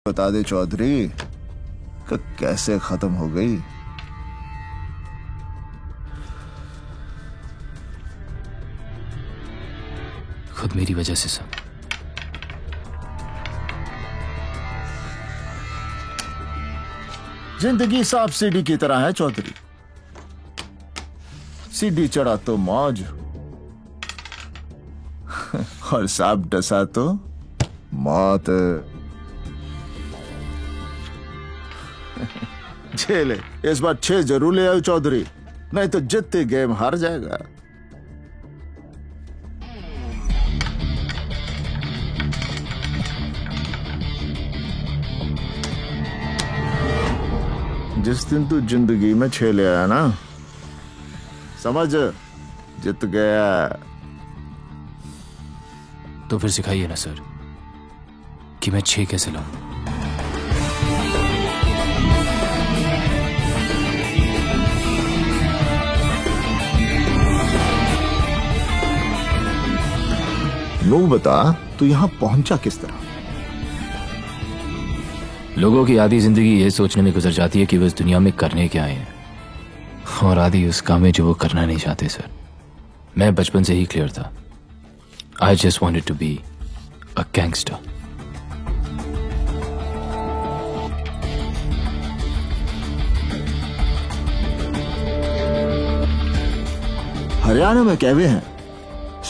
बता दे चौधरी कि कैसे खत्म हो गई। खुद मेरी वजह से सब। जिंदगी सांप सीढ़ी की तरह है चौधरी, सीढ़ी चढ़ा तो मौज और सांप डसा तो मौत। झेले इस बार 6 जरूर ले आओ चौधरी, नहीं तो जितने गेम हार जाएगा। जिस दिन तू जिंदगी में 6 ले आया ना, समझ जित गया। तो फिर सिखाइए ना सर कि मैं 6 कैसे लाऊं। लो बता, तू यहां पहुंचा किस तरह? लोगों की आधी जिंदगी ये सोचने में गुजर जाती है कि वो इस दुनिया में करने क्या आए हैं, और आधी उस काम में जो वो करना नहीं चाहते। सर मैं बचपन से ही क्लियर था। I just wanted to be a gangster. Haryana में कहवे हैं,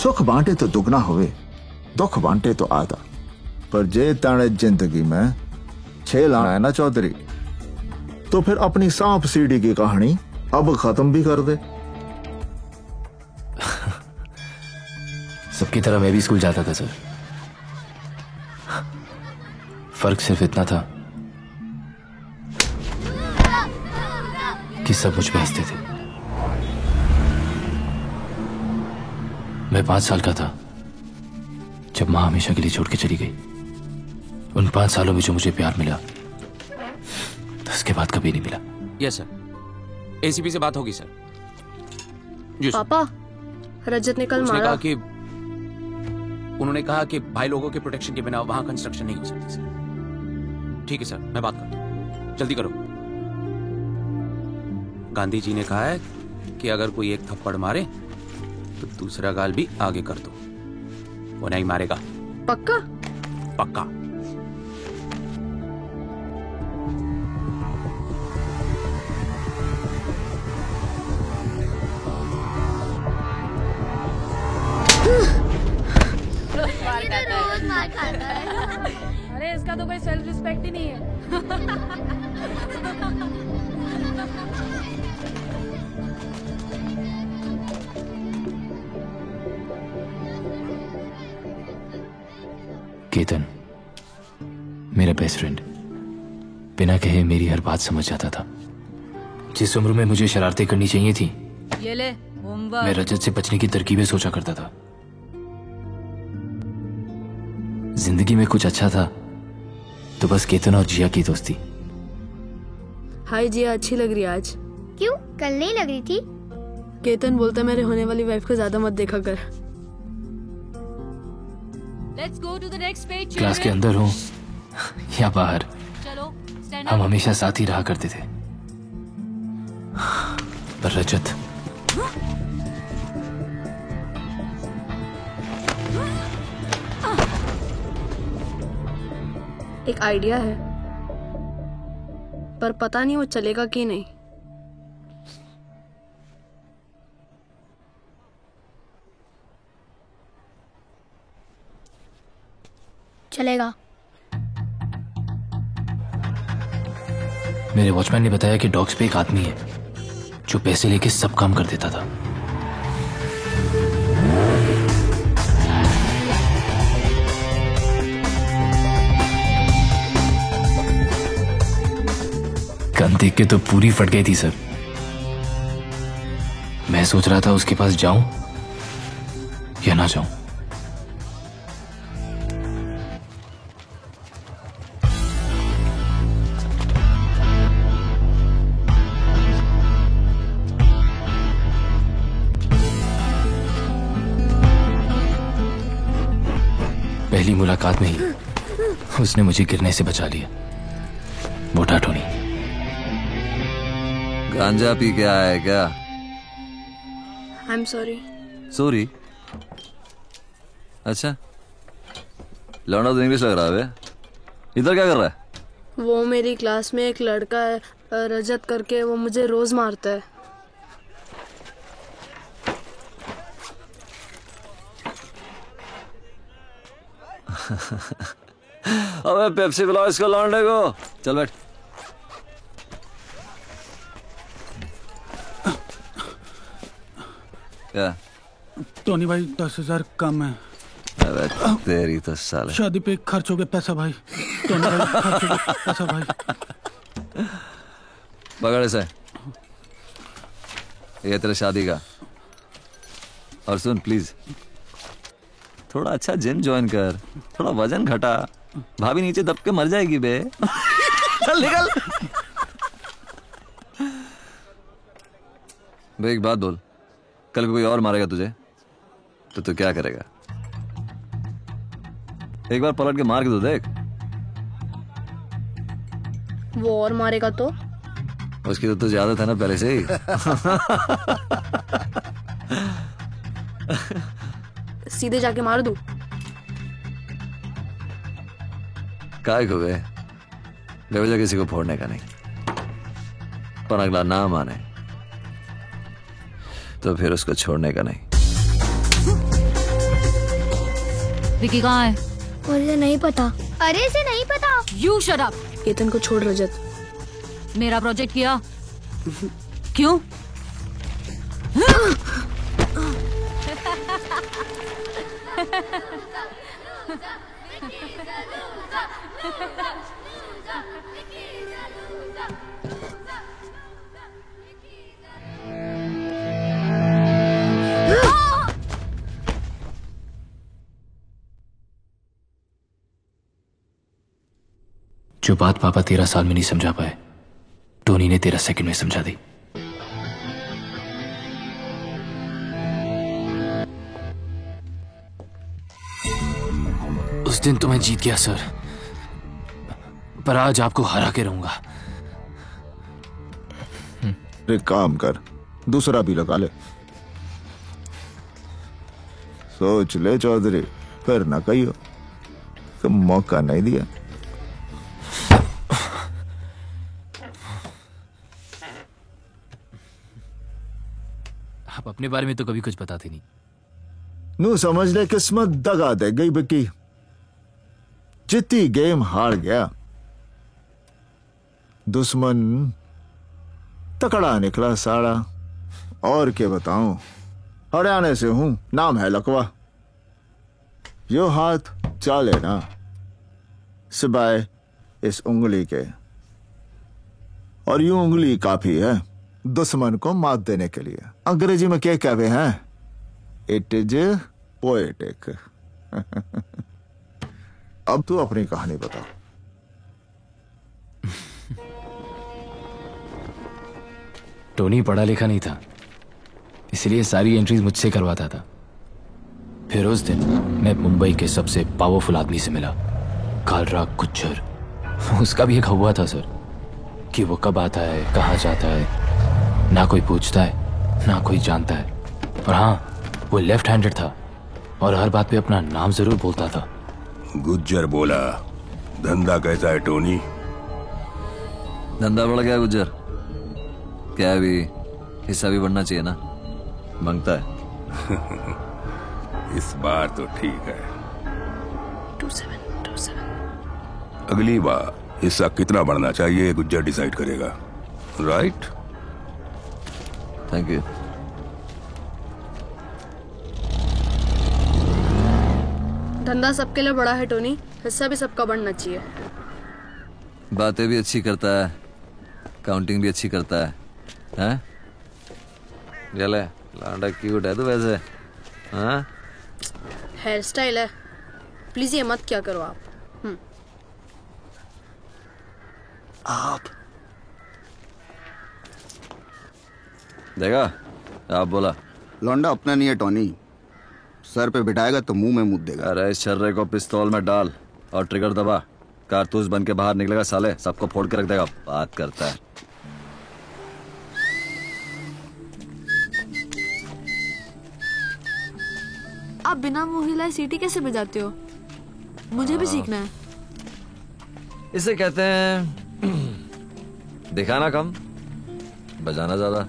सुख बांटे तो दुगना होवे, दुख बांटे तो आधा। पर जे ताने जिंदगी में 6 लाना है ना चौधरी, तो फिर अपनी सांप सीढ़ी की कहानी अब खत्म भी कर दे। सबकी तरह मैं भी स्कूल जाता था सर। फर्क सिर्फ इतना था कि सब मुझ पे हंसते थे। मैं 5 साल का था जब मां हमेशा के लिए छोड़ के चली गई। उन 5 सालों में जो मुझे प्यार मिला, तो उसके बाद कभी नहीं मिला। यस सर, एसीपी से बात होगी सर। जी सर। पापा, रजत ने कल मारा। उन्होंने कहा कि भाई लोगों के प्रोटेक्शन के बिना वहां कंस्ट्रक्शन नहीं हो सकती सर। ठीक है सर, मैं बात करता हूं, जल्दी करो। गांधी जी ने कहा है कि अगर कोई एक थप्पड़ मारे तो दूसरा गाल भी आगे कर दो। वो नहीं मारेगा। पक्का? पक्का। रोज मार खाता है। अरे इसका तो कोई सेल्फ रिस्पेक्ट ही नहीं है। केतन मेरा बेस्ट फ्रेंड बिना कहे मेरी हर बात समझ जाता था। जिस उम्र में मुझे शरारतें करनी चाहिए थी, ये ले मैं रजत से बचने की तरकीबें सोचा करता था। जिंदगी में कुछ अच्छा था तो बस केतन और जिया की दोस्ती। हाय जिया, अच्छी लग रही है आज। क्यों, कल नहीं लग रही थी? केतन बोलता मेरे होने वाली वाइफ को ज्यादा मत देखा कर। Let's go to the next page. Class के अंदर हो या बाहर, चलो, stand हम up. हमेशा साथ ही रहा करते थे। पर रजत, एक आइडिया है, पर पता नहीं वो चलेगा कि नहीं। चलेगा। मेरे वॉचमैन ने बताया कि डॉग्स पे एक आदमी है जो पैसे लेके सब काम कर देता था। गन देख के तो पूरी फट गई थी सर। मैं सोच रहा था उसके पास जाऊं या ना जाऊं। पहली मुलाकात में ही उसने मुझे गिरने से बचा लिया। मोटा टोनी। गांजा पी के आया है क्या? I am sorry. सॉरी? अच्छा, लौंडा तो इंग्लिश लग रहा है बे। इधर क्या कर रहा है? वो मेरी क्लास में एक लड़का है रजत करके, वो मुझे रोज मारता है। अबे पेप्सी पिलाओ इसको लौंडे को। चल बैठ। क्या? टोनी भाई 10,000 कम है। अबे तेरी तो साले। शादी पे खर्च हो गया पैसा भाई। टोनी भाई खर्च हो गया पैसा भाई। पकड़ इसे, ये तेरे शादी का। और सुन प्लीज, थोड़ा अच्छा जिम ज्वाइन कर, थोड़ा वजन घटा, भाभी नीचे दब के मर जाएगी बे। चल निकल। बे एक बात बोल, कल कोई और मारेगा तुझे तो तू क्या करेगा? एक बार पलट के मार के तो देख। वो और मारेगा तो? उसकी तो तुझे आदत है ना पहले से ही। सीधे जाके मार दूं? काय को गए बेवजह किसी को फोड़ने का नहीं, पर अगला ना माने तो फिर उसको छोड़ने का नहीं। विकी कहाँ है? मुझे नहीं पता। अरे इसे नहीं पता। You shut up. केतन को छोड़ रजत। मेरा प्रोजेक्ट किया क्यों? जो बात पापा 13 साल में नहीं समझा पाए, टोनी ने 13 सेकंड में समझा दी। उस दिन तो मैं जीत गया सर, पर आज आपको हरा के रहूंगा। एक काम कर, दूसरा भी लगा ले। सोच ले चौधरी, फिर ना कहियो कि मौका नहीं दिया। आप अपने बारे में तो कभी कुछ बताते नहीं। नू समझ ले किस्मत दगा दे गई बिकी। जितनी गेम हार गया, दुश्मन तकड़ा निकला साड़ा। और क्या बताऊं, हरियाणा से हूं, नाम है लकवा। यो हाथ चाले ना सिवाय इस उंगली के, और यूं उंगली काफी है दुश्मन को मात देने के लिए। अंग्रेजी में क्या कहते हैं? It is poetic. अब तू अपनी कहानी बता। टोनी पढ़ा लिखा नहीं था, इसलिए सारी एंट्रीज मुझसे करवाता था। फिर उस दिन मैं मुंबई के सबसे पावरफुल आदमी से मिला, कालराग गुज्जर। उसका भी एक हुआ था सर कि वो कब आता है, कहाँ जाता है, ना कोई पूछता है ना कोई जानता है। और हाँ, वो लेफ्ट हैंडेड था और हर बात पे अपना नाम जरूर बोलता था। गुज्जर बोला, धंधा कैसा है टोनी? धंधा बढ़ गया गुज्जर, क्या भी हिस्सा भी बढ़ना चाहिए ना, मांगता है। इस बार तो ठीक है। 2727। अगली बार हिस्सा कितना बढ़ना चाहिए गुज्जर डिसाइड करेगा, राइट? Thank you. धंधा सबके लिए बड़ा है टोनी, हिस्सा भी सबका बढ़ना चाहिए। बातें भी अच्छी करता है, काउंटिंग भी अच्छी करता है, हैं? चले लांडा क्यूट है तो वैसे, हाँ? हेयर स्टाइल है, प्लीज ये मत क्या करो आप। आप देखा, आप बोला। लौंडा अपना नहीं है टोनी, सर पे बिठाएगा तो मुंह में मुद देगा। अरे इस छर्रे को पिस्तौल में डाल और ट्रिगर दबा। कारतूस बन के बाहर निकलेगा साले, सबको फोड़ के रख देगा। बात करता है। आप बिना मुंह हिलाए सीटी कैसे बजाते हो? मुझे भी सीखना है। इसे कहते हैं दिखाना कम, बजाना ज्यादा।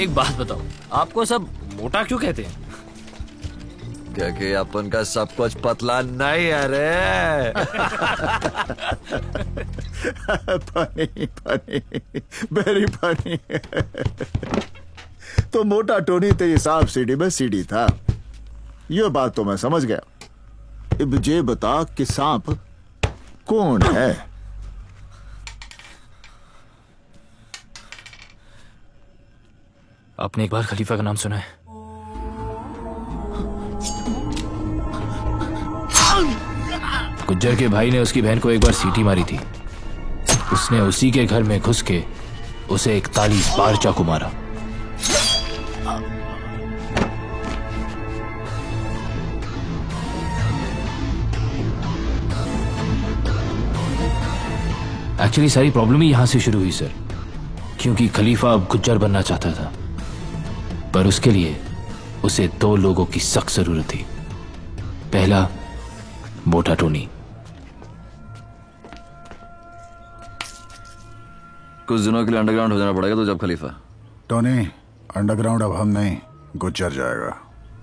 एक बात बताओ, आपको सब मोटा क्यों कहते हैं? क्योंकि अपन का सब कुछ पतला नहीं है रे। Funny funny, very funny. तो मोटा टोनी तेरी सांप सीढ़ी में सीढ़ी था, ये बात तो मैं समझ गया। अब ये बता कि सांप कौन है? आपने एक बार खलीफा का नाम सुना है? गुज्जर के भाई ने उसकी बहन को एक बार सीटी मारी थी। उसने उसी के घर में घुस के उसे 41 बार चाकू मारा। एक्चुअली सारी प्रॉब्लम ही यहां से शुरू हुई सर, क्योंकि खलीफा अब गुज्जर बनना चाहता था, पर उसके लिए उसे 2 लोगों की सख्त जरूरत थी। पहला, मोटा टोनी। कुछ दिनों के लिए अंडरग्राउंड हो जाना पड़ेगा तो जब खलीफा। टोनी, अंडरग्राउंड अब हम नहीं, गुज्जर जाएगा।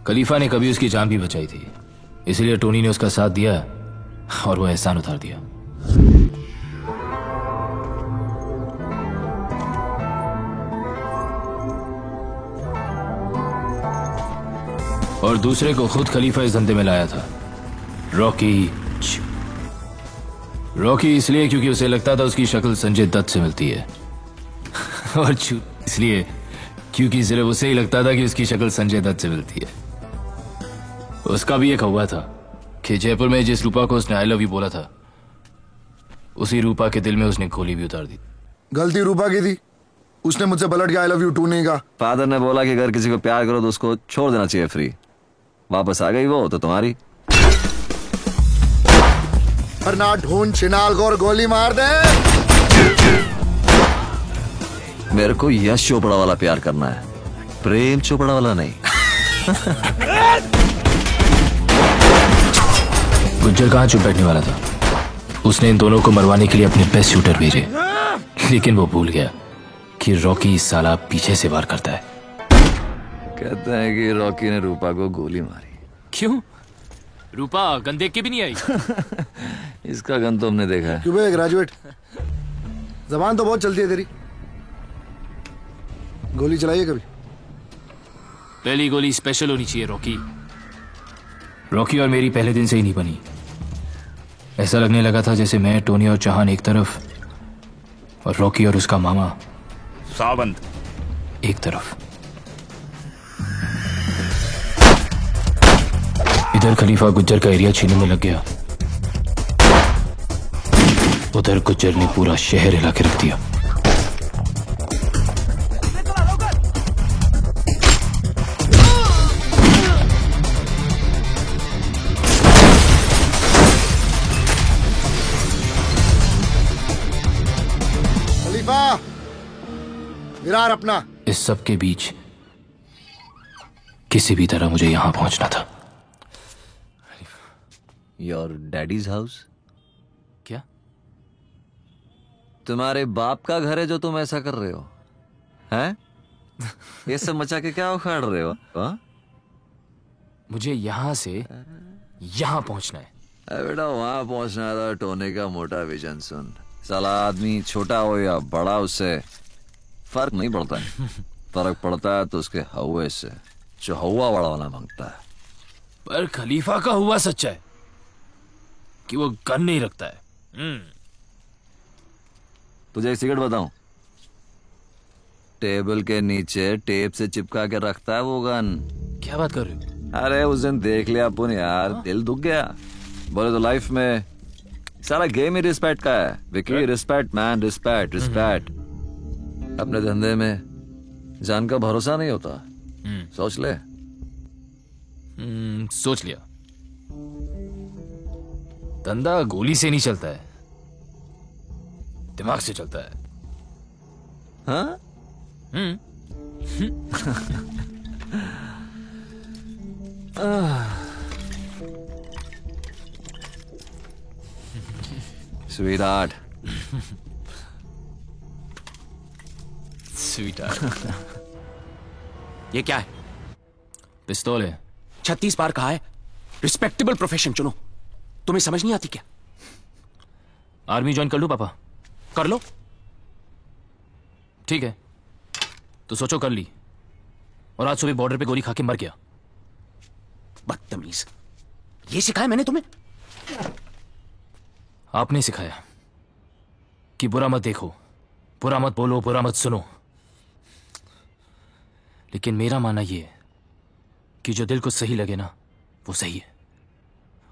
खलीफा ने कभी उसकी जान भी बचाई थी, इसलिए टोनी ने उसका साथ दिया और वो एहसान उतार दिया। और दूसरे को खुद खलीफा इस धंधे में लाया था, रॉकी। रॉकी इसलिए क्योंकि उसे लगता था उसकी शक्ल संजय दत्त से मिलती है, और इसलिए क्योंकि सिर्फ उसे ही लगता था कि उसकी शक्ल संजय दत्त से मिलती है। उसका भी एक हुआ था कि जयपुर में जिस रूपा को उसने आई लव यू बोला था, उसी रूपा के दिल में उसने गोली भी उतार दी। गलती रूपा की थी, उसने मुझसे पलट के आई लव यू टू नहीं कहा। फादर ने बोला कि अगर किसी को प्यार करो तो उसको छोड़ देना चाहिए फ्री। वापस आ गई वो तो तुम्हारी। वरना ढूंढ छिनाल को और गोली मार दे। मेरे को यश चोपड़ा वाला प्यार करना है, प्रेम चोपड़ा वाला नहीं। गुज्जर कहाँ चुप बैठने वाला था। उसने इन दोनों को मरवाने के लिए अपने बेस्ट शूटर भेजे, लेकिन वो भूल गया कि रॉकी इस साला पीछे से वार करता है। कहते हैं कि रॉकी ने रूपा को गोली मारी। क्यों? रूपा गन देख के भी नहीं आई? इसका गन तो हमने देखा है। क्यों बे ग्रेजुएट, जबान तो बहुत चलती है तेरी। गोली चलाइए कभी? पहली गोली स्पेशल होनी चाहिए रॉकी। रॉकी और मेरी पहले दिन से ही नहीं बनी। ऐसा लगने लगा था जैसे मैं, टोनी और चौहान एक तरफ और रॉकी और उसका मामा सावंत एक तरफ। इधर खलीफा गुज्जर का एरिया छीनने में लग गया, उधर गुज्जर ने पूरा शहर हिला के रख दिया। खलीफा, विरार अपना। इस सब के बीच किसी भी तरह मुझे यहां पहुंचना था। Your daddies house? क्या? तुम्हारे बाप का घर है जो तुम ऐसा कर रहे हो? हैं? ये सब मचा के क्या उखाड़ रहे हो? हा? मुझे यहां से यहां पहुंचना है। बेटा वहां पहुंचना था। टोनी का मोटा विजन सुन। साला आदमी छोटा हो या बड़ा, उससे फर्क नहीं पड़ता है। फर्क पड़ता है तो उसके हवा से, जो हवा बड़ा वाला मांगता है। पर खलीफा का हुआ सच्चा है कि वो गन नहीं रखता है। तुझे एक सिगरेट बताऊं? टेबल के नीचे टेप से चिपका के रखता है वो गन। क्या बात कर रहे हो? अरे उस दिन देख लिया अपन यार, दिल दुख गया। बोले तो लाइफ में सारा गेम ही रिस्पेक्ट का है Vicky. Respect man, respect respect. अपने धंधे में जान का भरोसा नहीं होता। सोच ले। सोच लिया। धंधा गोली से नहीं चलता है, दिमाग से चलता है। हाँ? Sweetheart. Sweetheart. ये क्या है? पिस्तौल है। 36 बार कहा है रिस्पेक्टेबल प्रोफेशन चुनो, तुम्हें समझ नहीं आती क्या? आर्मी ज्वाइन कर लूं पापा? कर लो। ठीक है, तो सोचो कर ली, और आज सुबह बॉर्डर पे गोली खा के मर गया। बदतमीज, ये सिखाया मैंने तुम्हें? आपने सिखाया कि बुरा मत देखो, बुरा मत बोलो, बुरा मत सुनो। लेकिन मेरा मानना यह है कि जो दिल को सही लगे ना वो सही है,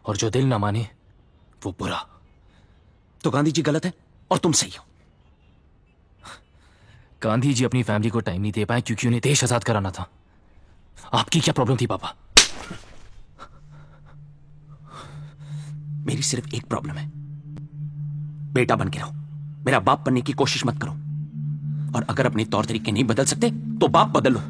और जो दिल ना माने वो बुरा। तो गांधी जी गलत है और तुम सही हो। गांधी जी अपनी फैमिली को टाइम नहीं दे पाए क्योंकि उन्हें देश आजाद कराना था। आपकी क्या प्रॉब्लम थी पापा? मेरी सिर्फ एक प्रॉब्लम है, बेटा बन के रहो, मेरा बाप बनने की कोशिश मत करो। और अगर अपने तौर तरीके नहीं बदल सकते तो बाप बदल लो।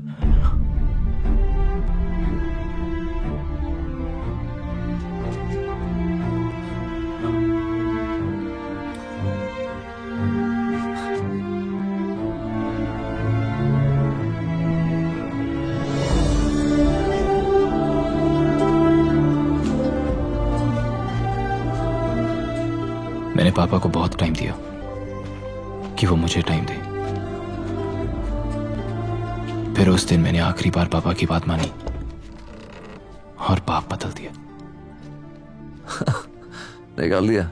मैंने पापा को बहुत टाइम दिया कि वो मुझे टाइम दे। फिर उस दिन मैंने आखिरी बार पापा की बात मानी और बाप बदल दिया। निकाल दिया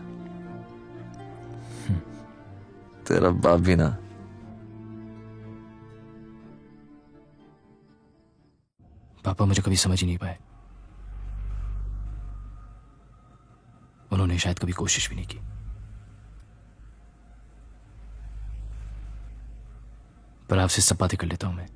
तेरा बाप भी ना। पापा मुझे कभी समझ ही नहीं पाए, उन्होंने शायद कभी कोशिश भी नहीं की। पर आपसे सब बातें कर लेता हूं मैं।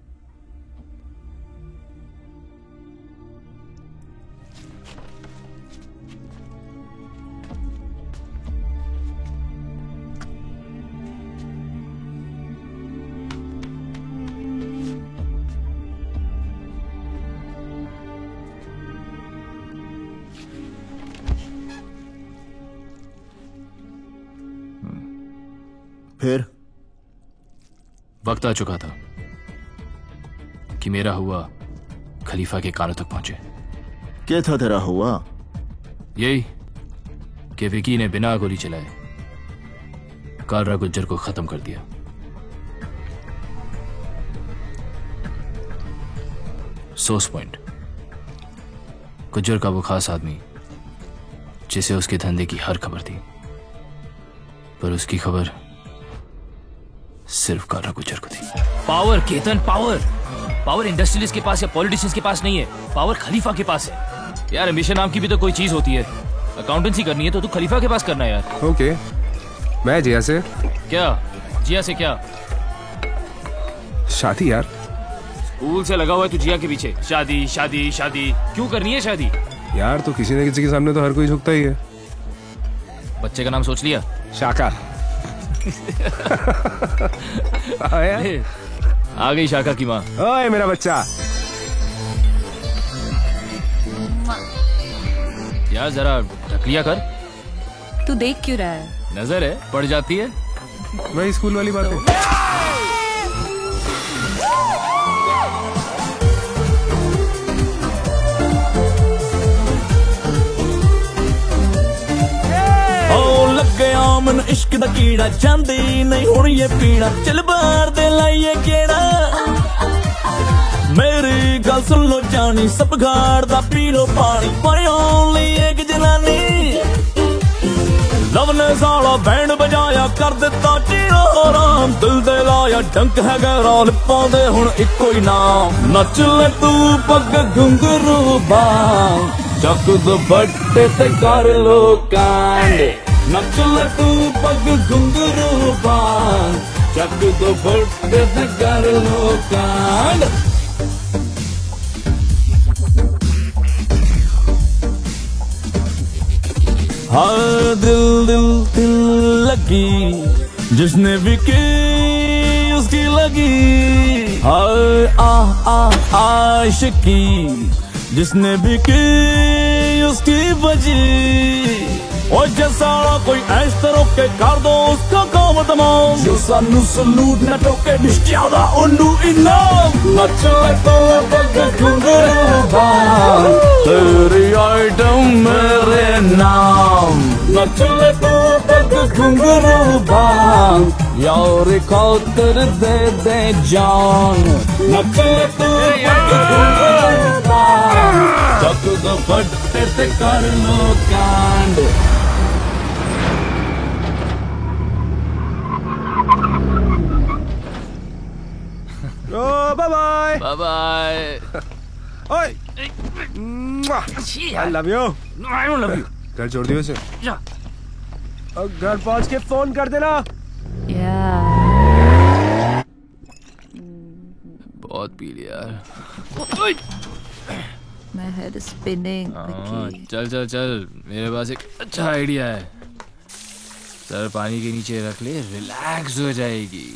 फिर वक्त आ चुका था कि मेरा हुआ खलीफा के कानों तक पहुंचे। क्या था तेरा हुआ? यही कि विकी ने बिना गोली चलाए कालरा गुज्जर को खत्म कर दिया। सोर्स पॉइंट, गुज्जर का वो खास आदमी जिसे उसके धंधे की हर खबर थी, पर उसकी खबर सिर्फ कालरा गुज्जर को थी। पावर केतन, पावर इंडस्ट्रियलिस्ट के पास या पॉलिटिशियंस के पास नहीं है, पावर खलीफा के पास है। यार एम्बिशन नाम की भी तो कोई चीज होती है। अकाउंटेंसी करनी है तो तू खलीफा के पास करना है यार। ओके, मैं जिया से। क्या जिया से? क्या शादी यार? स्कूल से लगा हुआ है तू जिया के पीछे। शादी शादी शादी क्यों करनी है शादी? यार तो किसी न किसी के सामने तो हर कोई झुकता ही है। बच्चे का नाम सोच लिया? शाका। आ गई शाका की माँ। ओए मेरा बच्चा। यार जरा ढक लिया कर। तू देख क्यों रहा है? नजर है पड़ जाती है। वही स्कूल वाली बात है। मन इश्क दा कीड़ा जांदी नहीं हुण ये पीड़ा चल बाहर दे लाइए केड़ा। मेरी गल सुन लो जानी सब घाड़ दा पी लो पानी पर ओनली एक जनानी। लव ने साला बैंड बजाया कर दिता चीरो आराम दिल दे लाया डंक है गैरा लिप्पां दे हुण इक्को ही नाम। नच ले तू पग घुंघरू बांग चक दुपट्टे ते कर लो कांड। नच ले तू पग घुंघरू बांग चक दुपट्टे ते कर लो कांड। हाँ दिल दिल दिल लगी जिसने भी की उसकी लगी। हाय आशिकी जिसने भी की उसकी बजी। और जैसा कोई ऐश तरो के कर दो उसका काम तमाम। जो सानू सलूट न टोके डिस्टियादा उन्नू इनाम। नच ले तो पग घुंघरू बांध तेरी आइटम मेरे नाम। नच ले तो पग घुंघरू बांध यार खातिर दे दे जान। नच ले तो पग घुंघरू बांध तक दुपट्टे ते कर लो कांड। Bye bye bye bye. ओए I love you. I don't love you. घर छोड़ दियो इसे। अब घर पहुंच के फोन कर देना। बहुत पी लिया यार। My head is spinning. चल चल चल, मेरे पास एक अच्छा आइडिया है। सर पानी के नीचे रख ले, रिलैक्स हो जाएगी।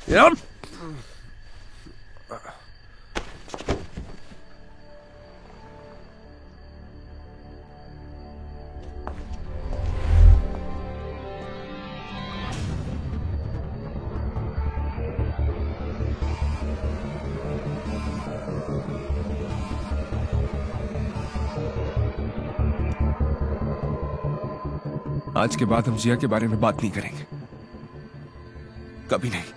Yep. आज के बाद हम जिया के बारे में बात नहीं करेंगे, कभी नहीं।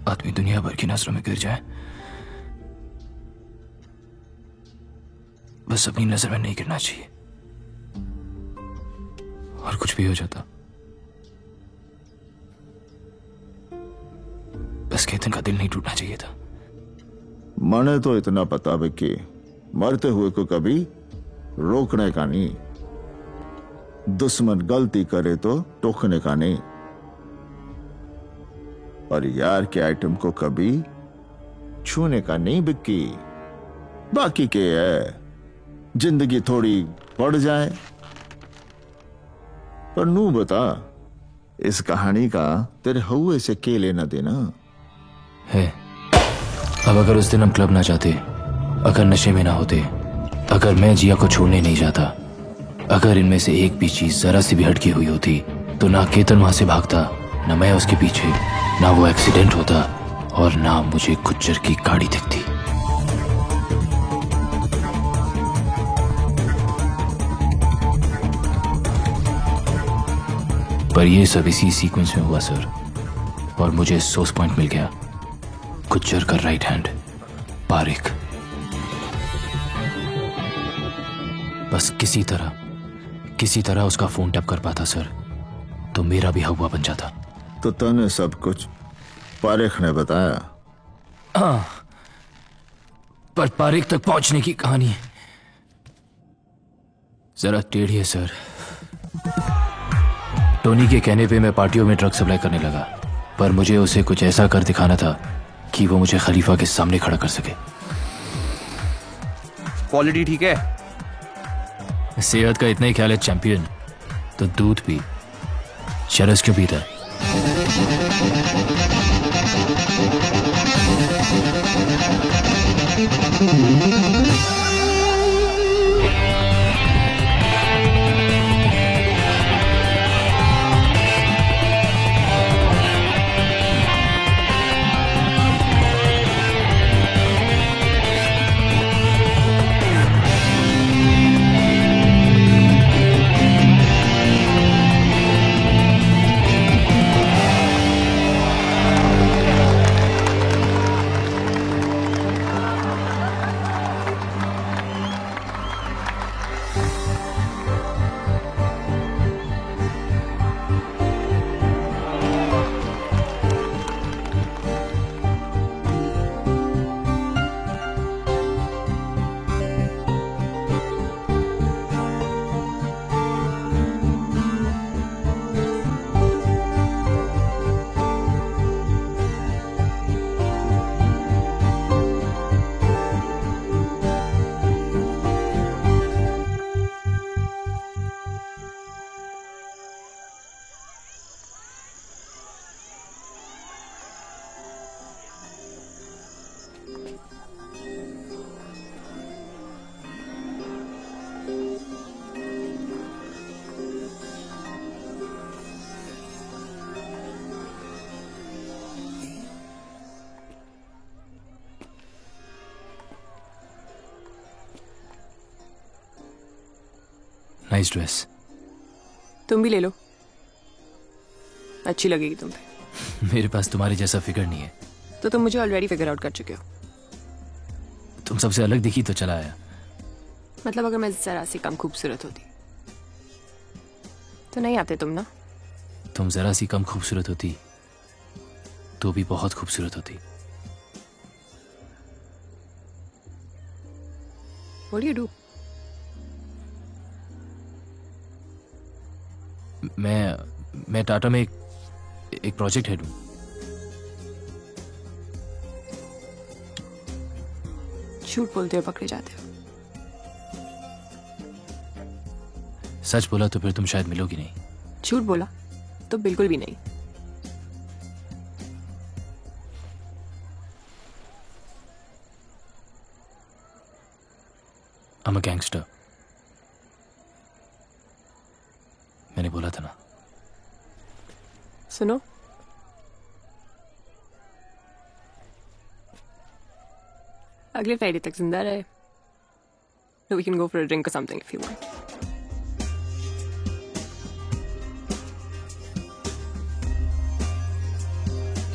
आदमी दुनिया भर की नजरों में गिर जाए, बस अपनी नजर में नहीं गिरना चाहिए। और कुछ भी हो जाता, बस केतन का दिल नहीं टूटना चाहिए था। मने तो इतना पता है कि मरते हुए को कभी रोकने का नहीं, दुश्मन गलती करे तो टोकने का नहीं। और यार के आइटम को कभी छूने का नहीं बिक्की। बाकी के है जिंदगी थोड़ी बढ़ जाए। पर नू बता, इस कहानी का तेरे हुए से के लेना देना है? अब अगर उस दिन हम क्लब ना जाते, अगर नशे में ना होते, अगर मैं जिया को छोड़ने नहीं जाता, अगर इनमें से एक भी चीज जरा सी भी हटकी हुई होती, तो ना केतन वहां से भागता, ना मैं उसके पीछे, ना वो एक्सीडेंट होता, और ना मुझे गुज्जर की गाड़ी दिखती। पर ये सब इसी सीक्वेंस में हुआ सर, और मुझे सोर्स पॉइंट मिल गया, गुज्जर का राइट हैंड पारिक। बस किसी तरह उसका फोन टैप कर पाता सर, तो मेरा भी हवा बन जाता। तो तने सब कुछ पारिक ने बताया? हाँ, पर पारिक तक पहुंचने की कहानी जरा टेढ़ी है सर। टोनी के कहने पे मैं पार्टियों में ड्रग सप्लाई करने लगा, पर मुझे उसे कुछ ऐसा कर दिखाना था कि वो मुझे खलीफा के सामने खड़ा कर सके। क्वालिटी ठीक है? सेहत का इतना ही ख्याल है चैंपियन, तो दूध पी, चरस क्यों पीता? Nice dress. तुम भी ले लो, अच्छी लगेगी तुम पे। मेरे पास तुम्हारे जैसा फिगर नहीं है। तो तुम मुझे ऑलरेडी फिगर आउट कर चुके हो। तुम सबसे अलग दिखी तो चला आया। मतलब अगर मैं जरा सी कम खूबसूरत होती तो नहीं आते तुम ना? तुम जरा सी कम खूबसूरत होती तो भी बहुत खूबसूरत होती। What do you do? मैं टाटा में एक प्रोजेक्ट हेड हूं। झूठ बोलते हो पकड़े जाते हो। सच बोला तो फिर तुम शायद मिलोगी नहीं। झूठ बोला तो बिल्कुल भी नहीं। I'm a gangster। मैंने बोला था ना। सुनो, अगले फ्राइडे तक जिंदा रहे। No, we can go for a drink or something if you want.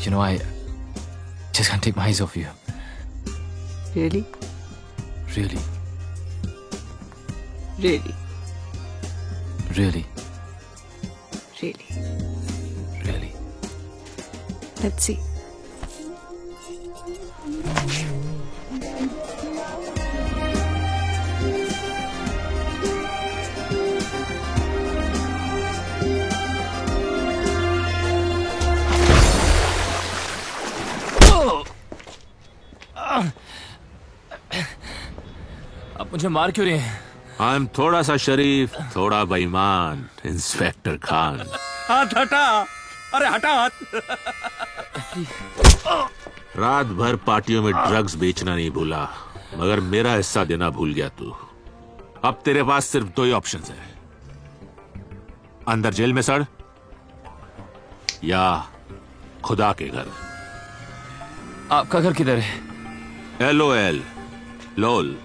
You know, I just can't take my eyes off you. Really? Really? Really? Really? Really? Really? Let's see. मुझे मार क्यों रहे हैं? I am थोड़ा सा शरीफ, थोड़ा बेईमान, inspector Khan. हाथ हटा, अरे हटा हाथ। रात भर पार्टियों में ड्रग्स बेचना नहीं भूला, मगर मेरा हिस्सा देना भूल गया तू। अब तेरे पास सिर्फ दो ही ऑप्शंस है, अंदर जेल में सड़ या खुदा के घर। आपका घर किधर है? LOL, लोल।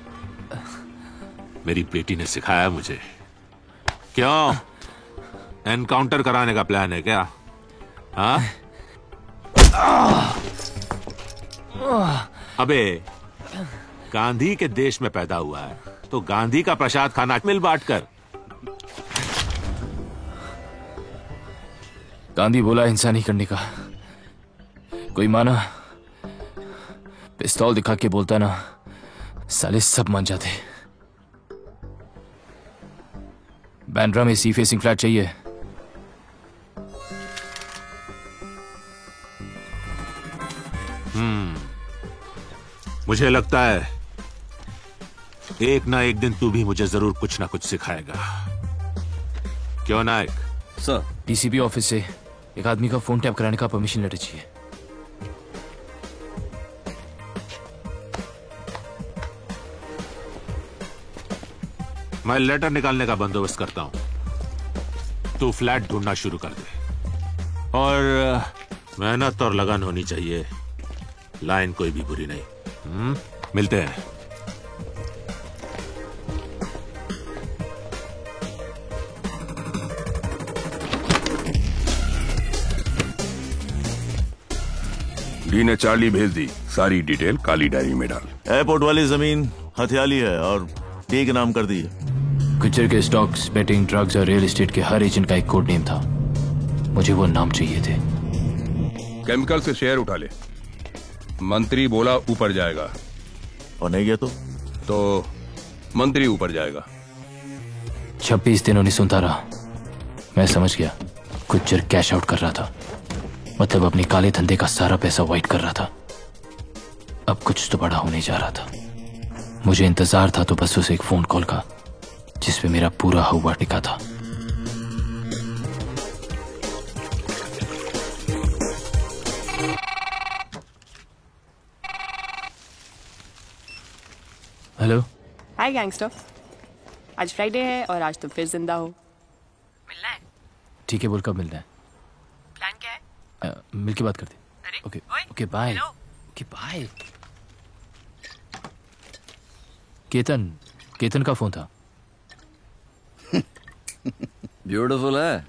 मेरी बेटी ने सिखाया मुझे। क्यों, एनकाउंटर कराने का प्लान है क्या? हाँ? अबे, गांधी के देश में पैदा हुआ है तो गांधी का प्रसाद खाना, मिल बांट कर। गांधी बोला हिंसा नहीं करने का, कोई माना? पिस्तौल दिखा के बोलता ना, साले सब मान जाते। बैंड्रा में सी फेसिंग फ्लैट चाहिए। मुझे लगता है एक ना एक दिन तू भी मुझे जरूर कुछ ना कुछ सिखाएगा। क्यों नायक? सर, डीसीपी ऑफिस से एक आदमी का फोन टैप कराने का परमिशन लेटर चाहिए। मैं लेटर निकालने का बंदोबस्त करता हूं, तू फ्लैट ढूंढना शुरू कर दे। और मेहनत और लगन होनी चाहिए, लाइन कोई भी बुरी नहीं। मिलते हैं। डी ने चार्ली भेज दी, सारी डिटेल काली डायरी में डाल। एयरपोर्ट वाली जमीन हथियाली है और डी के नाम कर दी है। गुज्जर के स्टॉक्स, बेटिंग, ड्रग्स और रियल एस्टेट के हर एजेंट का एक कोड नेम था। मुझे वो नाम चाहिए थे। केमिकल से शेयर उठा ले। मंत्री बोला ऊपर जाएगा, और नहीं गया तो मंत्री ऊपर जाएगा। 26 दिन उन्हें सुनता रहा। मैं समझ गया, गुज्जर कैश आउट कर रहा था, मतलब अपने काले धंधे का सारा पैसा वाइट कर रहा था। अब कुछ तो बड़ा होने जा रहा था। मुझे इंतजार था तो बस उसे एक फोन कॉल का, जिसपे मेरा पूरा हवा टिका था। हेलो। हाय गैंगस्टर, आज फ्राइडे है और आज तुम फिर जिंदा हो। मिलना है? ठीक है, बोल कब मिलना है? प्लान क्या है? मिल के बात करते। Okay okay bye. Okay bye. Ketan का फोन था। ब्यूटीफुल है।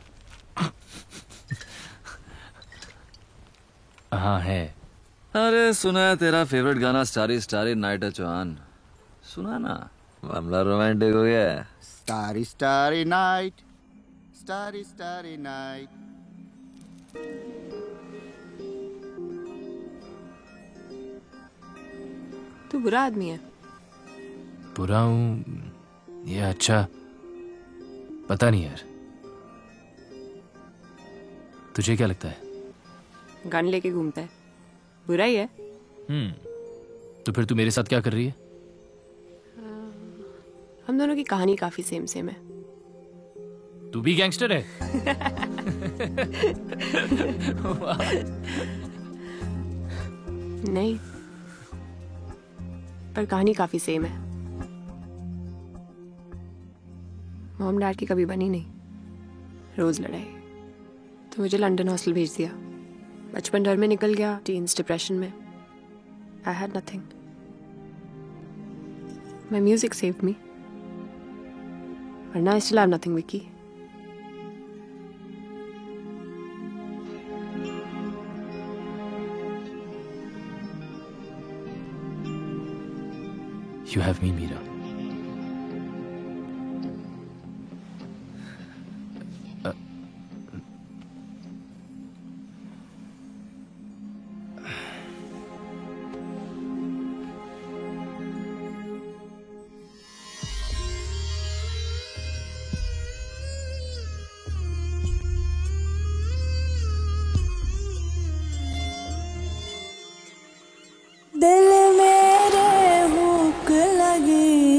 हाँ है। अरे सुना है तेरा फेवरेट गाना स्टारी स्टारी नाइट है चौहान, सुना ना, मामला रोमांटिक हो गया है। Starry starry night, starry starry night. तू बुरा आदमी है। बुरा हूं या अच्छा पता नहीं यार, तुझे क्या लगता है? गन लेके घूमता है, बुरा ही है। तो फिर तू मेरे साथ क्या कर रही है? हम दोनों की कहानी काफी सेम सेम है। तू भी गैंगस्टर है? नहीं, पर कहानी काफी सेम है। मॉम डैड की कभी बनी नहीं, रोज लड़ाई। तो मुझे लंदन हॉस्टल भेज दिया। बचपन डर में निकल गया, टीन्स डिप्रेशन में। I had nothing. My music saved me, वरना I still have nothing Vicky. You have me, Meera. दिल मेरे भूख लगी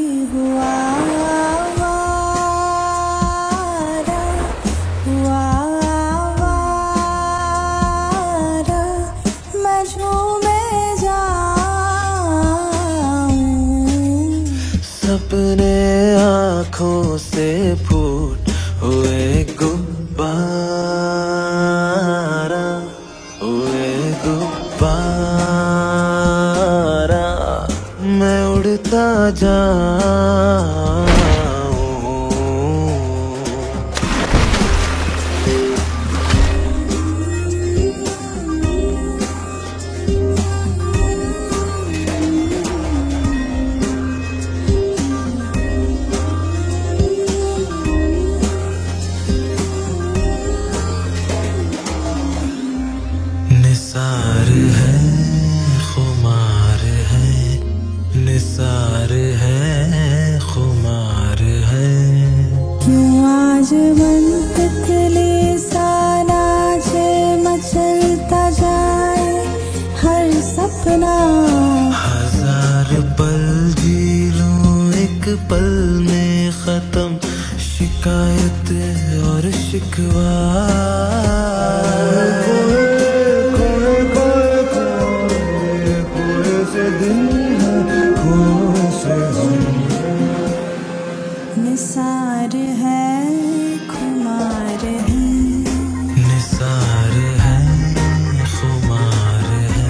शिकवा निसार है खुमार है निसार है खुमार है।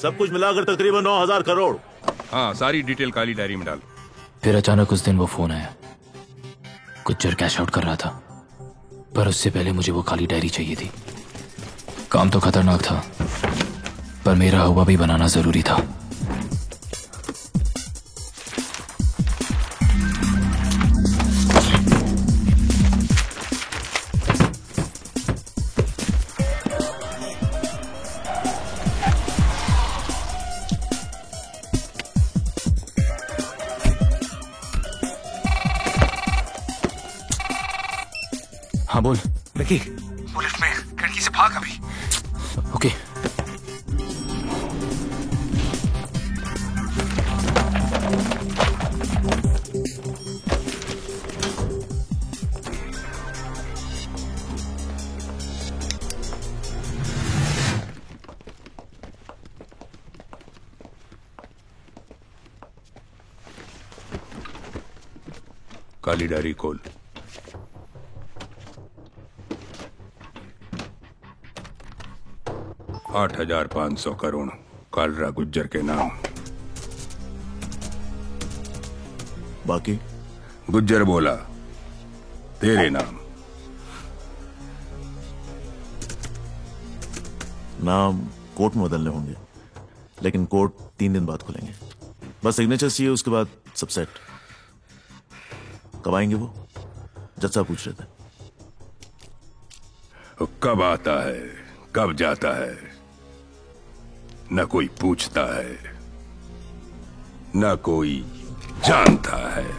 सब कुछ मिलाकर तकरीबन 9,000 करोड़। हाँ, सारी डिटेल काली डायरी में डाल। फिर अचानक उस दिन वो फोन आया। गुज्जर कैश आउट कर रहा था, पर उससे पहले मुझे वो काली डायरी चाहिए थी। काम तो खतरनाक था, पर मेरा हुआ भी बनाना जरूरी था। हाँ बोल। विकी, वो लिफ्ट में खिड़की से भाग अभी। ओके। काली डायरी खोल। $8,500 करोड़ कालरा गुज्जर के नाम। बाकी गुज्जर बोला तेरे नाम। नाम कोर्ट में बदलने होंगे, लेकिन कोर्ट 3 दिन बाद खुलेंगे। बस सिग्नेचर चाहिए, उसके बाद सब सेट। कब आएंगे वो? जज साहब पूछ रहे थे। कब आता है कब जाता है न कोई पूछता है न कोई जानता है।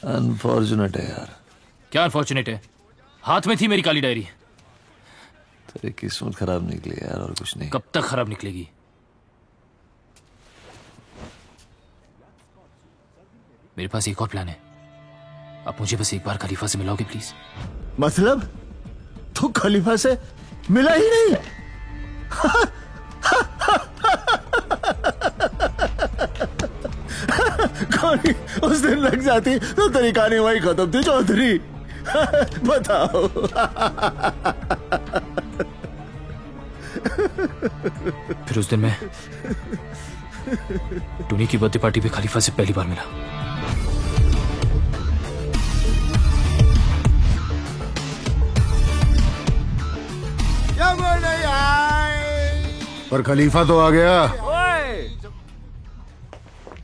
अनफॉर्चुनेट है यार। क्या अनफॉर्चुनेट है? हाथ में थी मेरी काली डायरी। तेरी किस्मत खराब निकली यार, और कुछ नहीं। कब तक खराब निकलेगी? मेरे पास एक और प्लान है। आप मुझे बस एक बार खलीफा से मिलाओगे प्लीज? मतलब तू खलीफा से मिला ही नहीं? कहानी उस दिन लग जाती तो तेरी कहानी वही खत्म थी चौधरी। बताओ। फिर उस दिन मैं टूनी की बर्थडे पार्टी पे खलीफा से पहली बार मिला। पर खलीफा तो आ गया।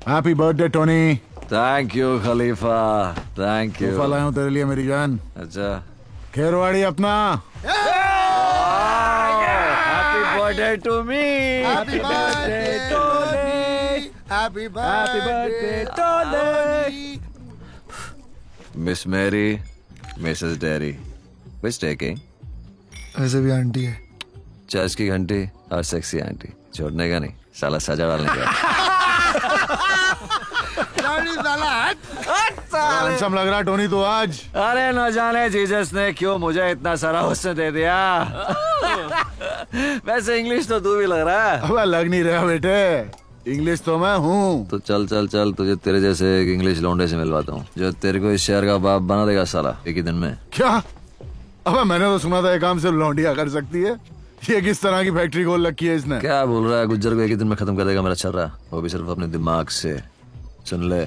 Happy birthday Tony. Thank you Khalifa, thank you. तोहफा लाया हूं तेरे लिए मेरी जान। अच्छा, खेरवाड़ी अपना। Happy birthday to me. Happy birthday Tony. Happy birthday Tony. Miss Mary, Mrs Derry, which taking? ऐसे भी आंटी है। चर्च की घंटी और सेक्सी आंटी, छोड़ने का नहीं, साला सजा डालने का। हैंडसम लग रहा टोनी तो आज। अरे न जाने जीसस ने क्यों मुझे इतना सारा हुस्न दे दिया। वैसे इंग्लिश तो तू भी लग रहा है। अब लग नहीं रहा बेटे, इंग्लिश तो मैं हूँ। तो चल चल चल, तुझे तेरे जैसे एक इंग्लिश लौंडे से मिलवाता हूँ जो तेरे को इस शहर का बाप बना देगा साला एक ही दिन में। क्या? अब मैंने तो सुना था ये काम सिर्फ लौंडिया कर सकती है। ये किस तरह की फैक्ट्री खोल रखी है इसने? क्या बोल रहा है? गुज्जर को एक ही दिन में खत्म कर देगा मेरा छर्रा, वो भी सिर्फ अपने दिमाग से। सुन ले,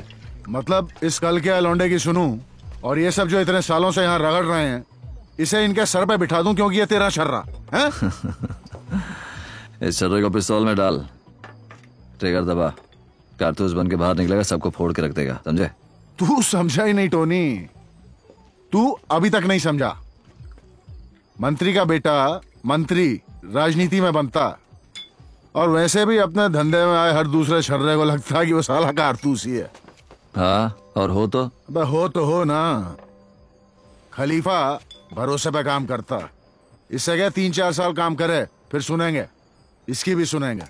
मतलब इस कल के लौंडे की सुनूं और ये सब जो इतने सालों से यहाँ रगड़ रहे हैं इसे इनके सर पे बिठा दूं क्योंकि ये तेरा छर्रा है। इस छर्रे को पिस्तौल में डाल, ट्रिगर दबा, कारतूस बन के बाहर निकलेगा, सबको फोड़ के रख देगा, समझे? तू समझा ही नहीं टोनी, तू अभी तक नहीं समझा। मंत्री का बेटा मंत्री राजनीति में बनता और वैसे भी अपने धंधे में आए हर दूसरे छर्रे को लगता है कि वो साला कारतूस ही है। हाँ, और हो तो? हो तो हो ना। खलीफा भरोसे पे काम करता, इससे क्या 3-4 साल काम करे फिर सुनेंगे, इसकी भी सुनेंगे।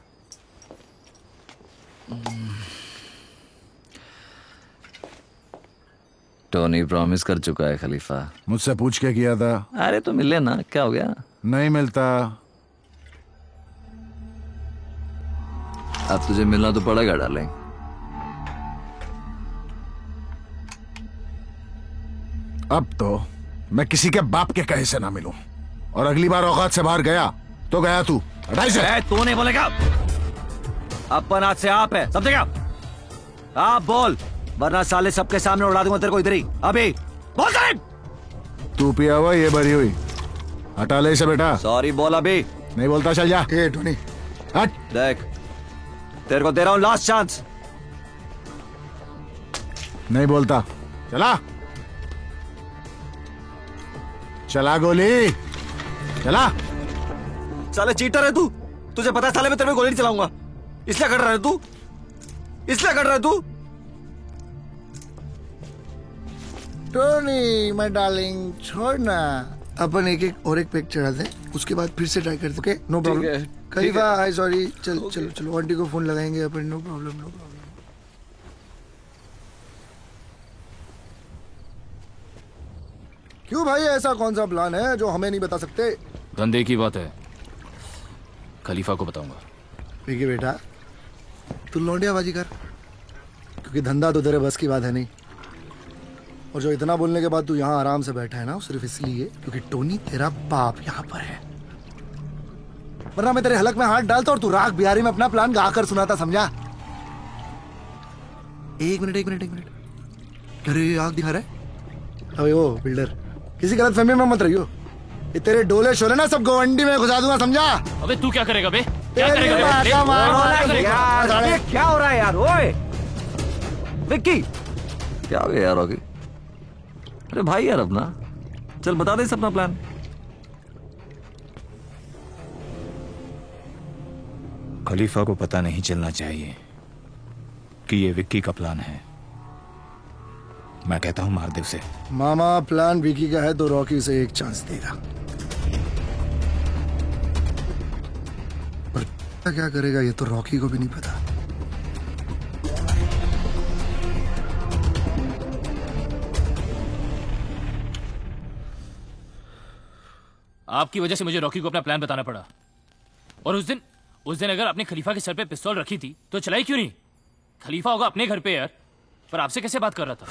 टोनी प्रॉमिस कर चुका है खलीफा। मुझसे पूछ के किया था। अरे तो मिले ना, क्या हो गया? नहीं मिलता। अब तुझे मिलना तो पड़ेगा डार्लिंग। अब तो मैं किसी के बाप के कहे से ना मिलूं, और अगली बार औकात से बाहर गया तो गया तू। तू नहीं बोलेगा, अपन हाथ से आप है, समझेगा? आप बोल, वरना साले सबके सामने उड़ा दूंगा तेरे को इधर ही। अभी बोल साले। तू पिया हुआ ये भरी हुई, हटा ले इसे बेटा। सॉरी बोल। अभी नहीं बोलता, चल जा। टोनी हट। देख, तेरे को दे रहा हूं लास्ट चांस। नहीं बोलता, चला चला गोली चला। साले चीटर है तू, तुझे पता है साले मैं तेरे पे गोली नहीं चलाऊंगा, इसलिए कर रहा है तू, इसलिए कर रहा है तू। टोनी माय डार्लिंग, छोड़ना, अपन एक एक और एक पैक चढ़ा दे, उसके बाद फिर से ट्राई करते। Okay, no problem. खलीफा आई सॉरी, चल चलो चलो, आंटी को फोन लगाएंगे अपन। No problem, no problem. क्यों भाई, ऐसा कौन सा प्लान है जो हमें नहीं बता सकते? धंधे की बात है, खलीफा को बताऊंगा। विकी बेटा, तू लौंडियाबाजी कर, क्योंकि धंधा तो तेरे बस की बात है नहीं। और जो इतना बोलने के बाद तू यहाँ आराम से बैठा है ना, सिर्फ इसलिए क्योंकि टोनी तेरा बाप यहाँ पर है, वरना मैं तेरे हलक में हाथ डालता और तू राग बिहारी में अपना प्लान गाकर सुनाता, समझा? एक मिनट। अरे आग दिखा रहा है। अबे ओ बिल्डर, किसी गलत फहमी में मत रहियो, ये तेरे डोले शोले ना सब गवंडी में घुसा दूंगा, समझा? अबे तू क्या करेगा बे? क्या करेगा बे? क्या हो रहा है यार? ओए विक्की, क्या हो गया यार? होगी, अरे भाई यार अपना, चल बता दे अपना प्लान। खलीफा को पता नहीं चलना चाहिए कि ये विक्की का प्लान है। मैं कहता हूं मार दे उसे। मामा, प्लान विकी का है तो रॉकी उसे एक चांस देगा, पर क्या करेगा ये तो रॉकी को भी नहीं पता। आपकी वजह से मुझे रॉकी को अपना प्लान बताना पड़ा, और उस दिन अगर आपने खलीफा के सर पे पिस्तौल रखी थी तो चलाई क्यों नहीं? खलीफा होगा अपने घर पे यार, पर आपसे कैसे बात कर रहा था?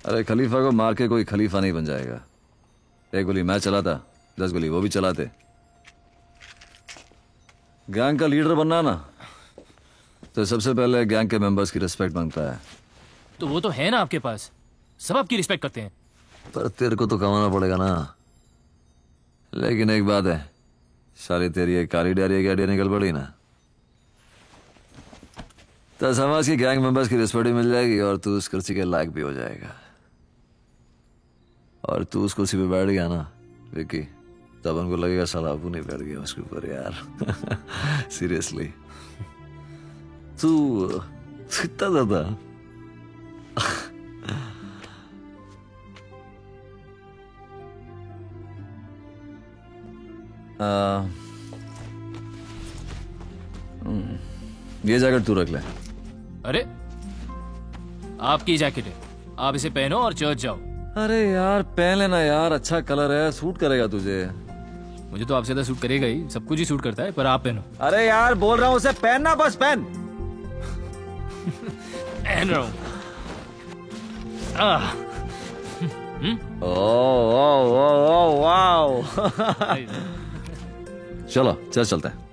अरे खलीफा को मार के कोई खलीफा नहीं बन जाएगा। एक गोली मैं चलाता, 10 गोली वो भी चलाते। गैंग का लीडर बनना ना, तो सबसे पहले गैंग के मेंबर्स की रिस्पेक्ट मांगता है। तो वो तो है ना आपके पास, सब आपकी रिस्पेक्ट करते हैं। पर तेरे को तो कमाना पड़ेगा ना। लेकिन एक बात है, साली तेरी एक काली डायरिया की आइडिया निकल पड़ी ना, तो समाज की गैंग मेंबर्स की रिस्पेक्ट भी मिल जाएगी और तू उस कुर्सी के लायक भी हो जाएगा। और तू उस कुर्सी पे बैठ गया ना विक्की, तब उनको लगेगा साला अबू नहीं बैठ गया उसके ऊपर यार। सीरियसली तू इतना ज्यादा ये जैकेट तू रख ले। अरे आपकी जैकेट है, आप इसे पहनो और चर्च जाओ। अरे यार पहन लेना यार, अच्छा कलर है, सूट करेगा तुझे। मुझे तो आपसे ज्यादा सूट करेगा ही, सब कुछ ही सूट करता है, पर आप पहनो। अरे यार बोल रहा हूँ उसे पहनना, बस पहन। पहन रहा हूँ। Oh wow. चलो चल चलते हैं।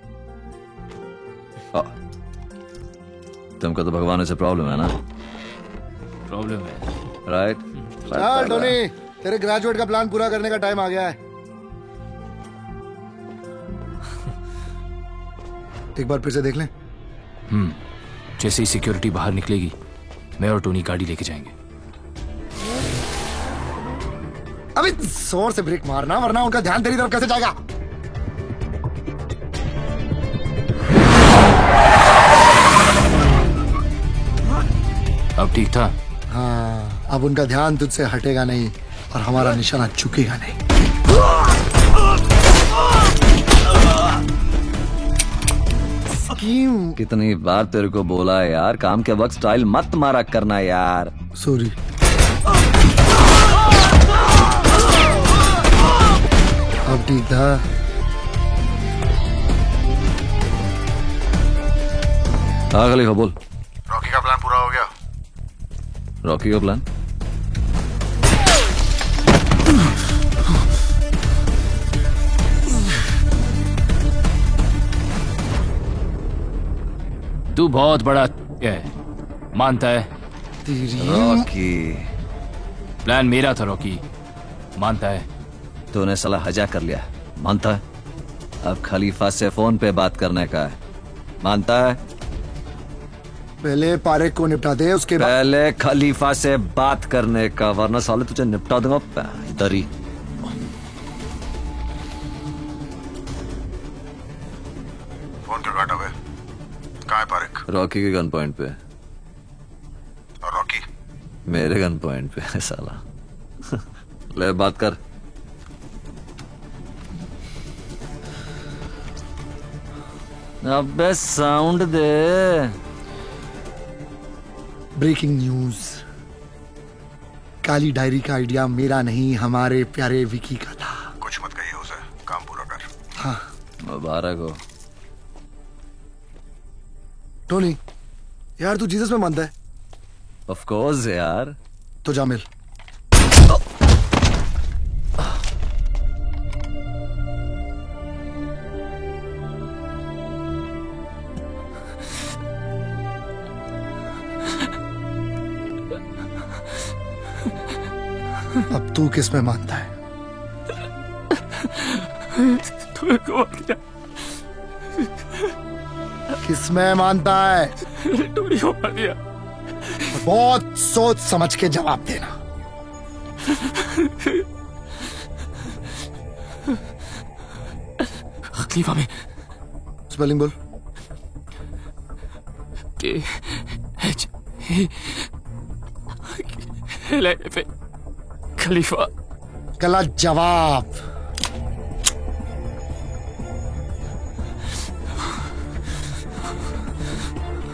तुमको तो भगवान से प्रॉब्लम है ना? प्रॉब्लम है, राइट? चल टोनी, तेरे ग्रेजुएट का प्लान पूरा करने का टाइम आ गया है। एक बार फिर से देख लें। जैसे ही सिक्योरिटी बाहर निकलेगी, मैं और टोनी गाड़ी लेके जाएंगे। अभी जोर से ब्रेक मारना, वरना उनका ध्यान तेरी तरफ कैसे जाएगा? अब ठीक था? हाँ, अब उनका ध्यान तुझसे हटेगा नहीं और हमारा निशाना चुकेगा नहीं। कितनी बार तेरे को बोला है यार, काम के वक्त स्टाइल मत मारा करना यार। सॉरी। अब ठीक था? हाँ खलीफा बोल। रॉकी का प्लान पूरा हो गया? रॉकी का प्लान? तू बहुत बड़ा है, मानता है? रॉकी प्लान मेरा था रॉकी, मानता है? तूने साला हजा कर लिया, मानता है? अब खलीफा से फोन पे बात करने का है, मानता है? पहले पारेख को निपटा दे, उसके बाद पहले खलीफा से बात करने का, वरना साले तुझे निपटा दूंगा इधर ही। फोन क्यों काटा? कहाँ है पारेख? रॉकी के गन पॉइंट पे। और रॉकी? मेरे गन पॉइंट पे है साला। ले बात कर। अबे साउंड दे। ब्रेकिंग न्यूज, काली डायरी का आइडिया मेरा नहीं, हमारे प्यारे विकी का था। कुछ मत कहिए उसे, काम पूरा कर। हाँ मुबारक हो। टोनी यार, तू जीसस में मानता है? ऑफ कोर्स यार। तो जा मिल। अब तू किस में मानता है? किस में मानता है? टोनी को मार दिया। बहुत सोच समझ के जवाब देना। खलीफा में स्पेलिंग बोल। KHALIFA खलीफा। गलत जवाब।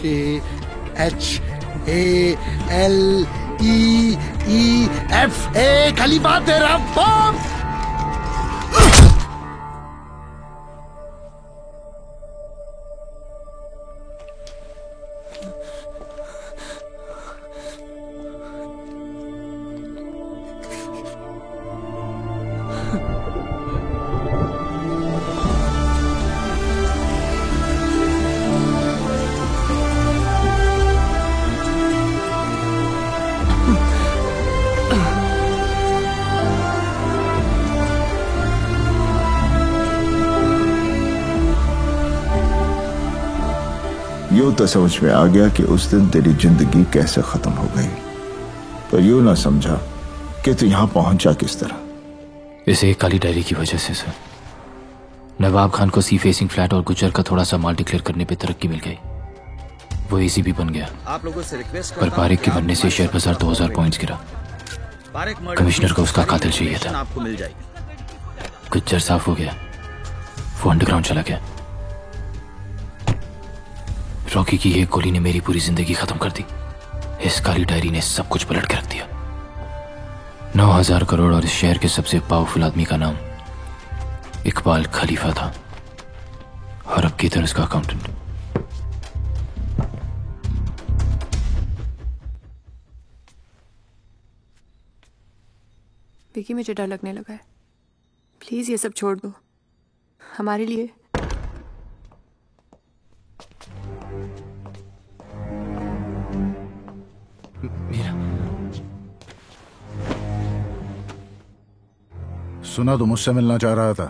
KHALEFA खलीफा तेरा बाप। तो समझ में आ गया कि उस दिन तेरी जिंदगी कैसे खत्म हो गई, पर यूं ना समझा कि तू यहां पहुंचा किस तरह। इस एक काली डायरी की वजह से सर, नवाब खान को सी फेसिंग फ्लैट और गुजर का थोड़ा सा माल डिक्लेयर करने पे तरक्की मिल गई। वो इजी भी बन गया, आप लोगों से रिक्वेस्ट पर पारिक के बनने से शेयर बाजार 2000 पॉइंट्स गिरा। कमिश्नर को उसका कातिल चाहिए था। आपको मिल जाएगी। गुज्जर साफ हो गया, वो अंडरग्राउंड चला गया। रॉकी की एक गोली ने मेरी पूरी जिंदगी खत्म कर दी। इस काली डायरी ने सब कुछ पलट के रख दिया। 9000 करोड़ और इस शहर के सबसे पावरफुल आदमी का नाम इकबाल खलीफा था, और अब की तरह उसका अकाउंटेंट। विकी, मुझे डर लगने लगा है। प्लीज ये सब छोड़ दो हमारे लिए। सुना तो मुझसे मिलना चाह रहा था,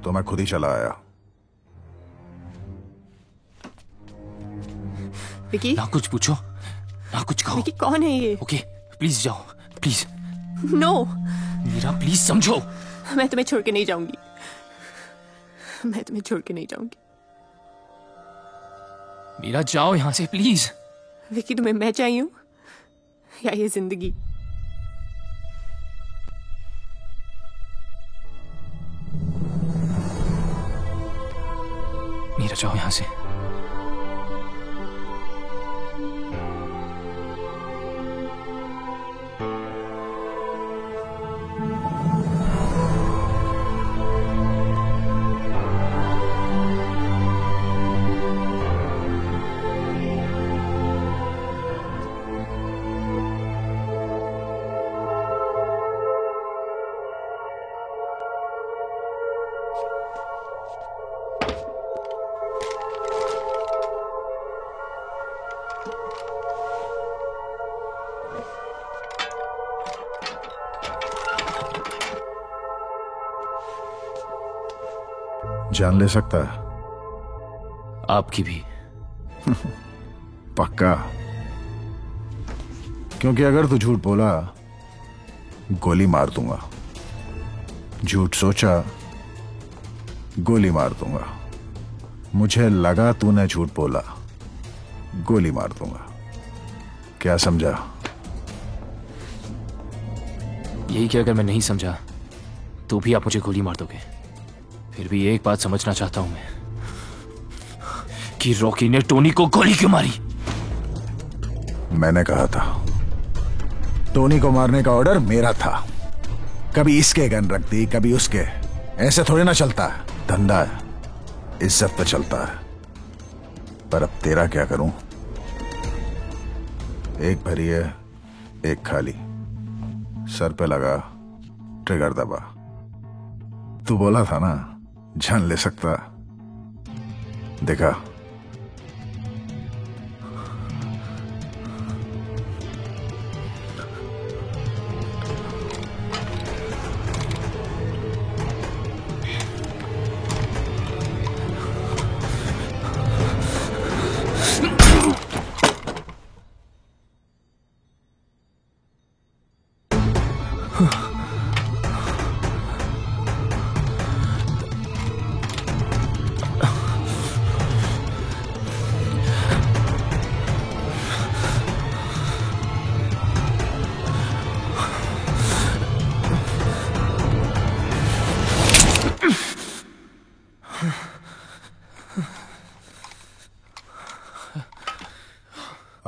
तो मैं खुद ही चला आया। विकी, ना कुछ पूछो ना कुछ कहो। विकी, कौन है ये? ओके प्लीज जाओ, प्लीज। नो मीरा प्लीज समझो। मैं तुम्हें छोड़ के नहीं जाऊंगी, मैं तुम्हें छोड़ के नहीं जाऊंगी। मीरा जाओ यहां से प्लीज। विकी, तुम्हें मैं चाहिए हूं या ये जिंदगी? मीरा जाओ यहां से। जान ले सकता है? आपकी भी। पक्का? क्योंकि अगर तू झूठ बोला गोली मार दूंगा, झूठ सोचा गोली मार दूंगा, मुझे लगा तूने झूठ बोला गोली मार दूंगा। क्या समझा? यही कि अगर मैं नहीं समझा तो भी आप मुझे गोली मार दोगे। फिर भी एक बात समझना चाहता हूं मैं कि रॉकी ने टोनी को गोली क्यों मारी। मैंने कहा था टोनी को मारने का ऑर्डर मेरा था। कभी इसके गन रख दी कभी उसके, ऐसे थोड़े ना चलता है। धंधा है, इज्जत पे चलता है। पर अब तेरा क्या करूं? एक भरी है एक खाली, सर पे लगा ट्रिगर दबा। तू बोला था ना जान ले सकता, देखा।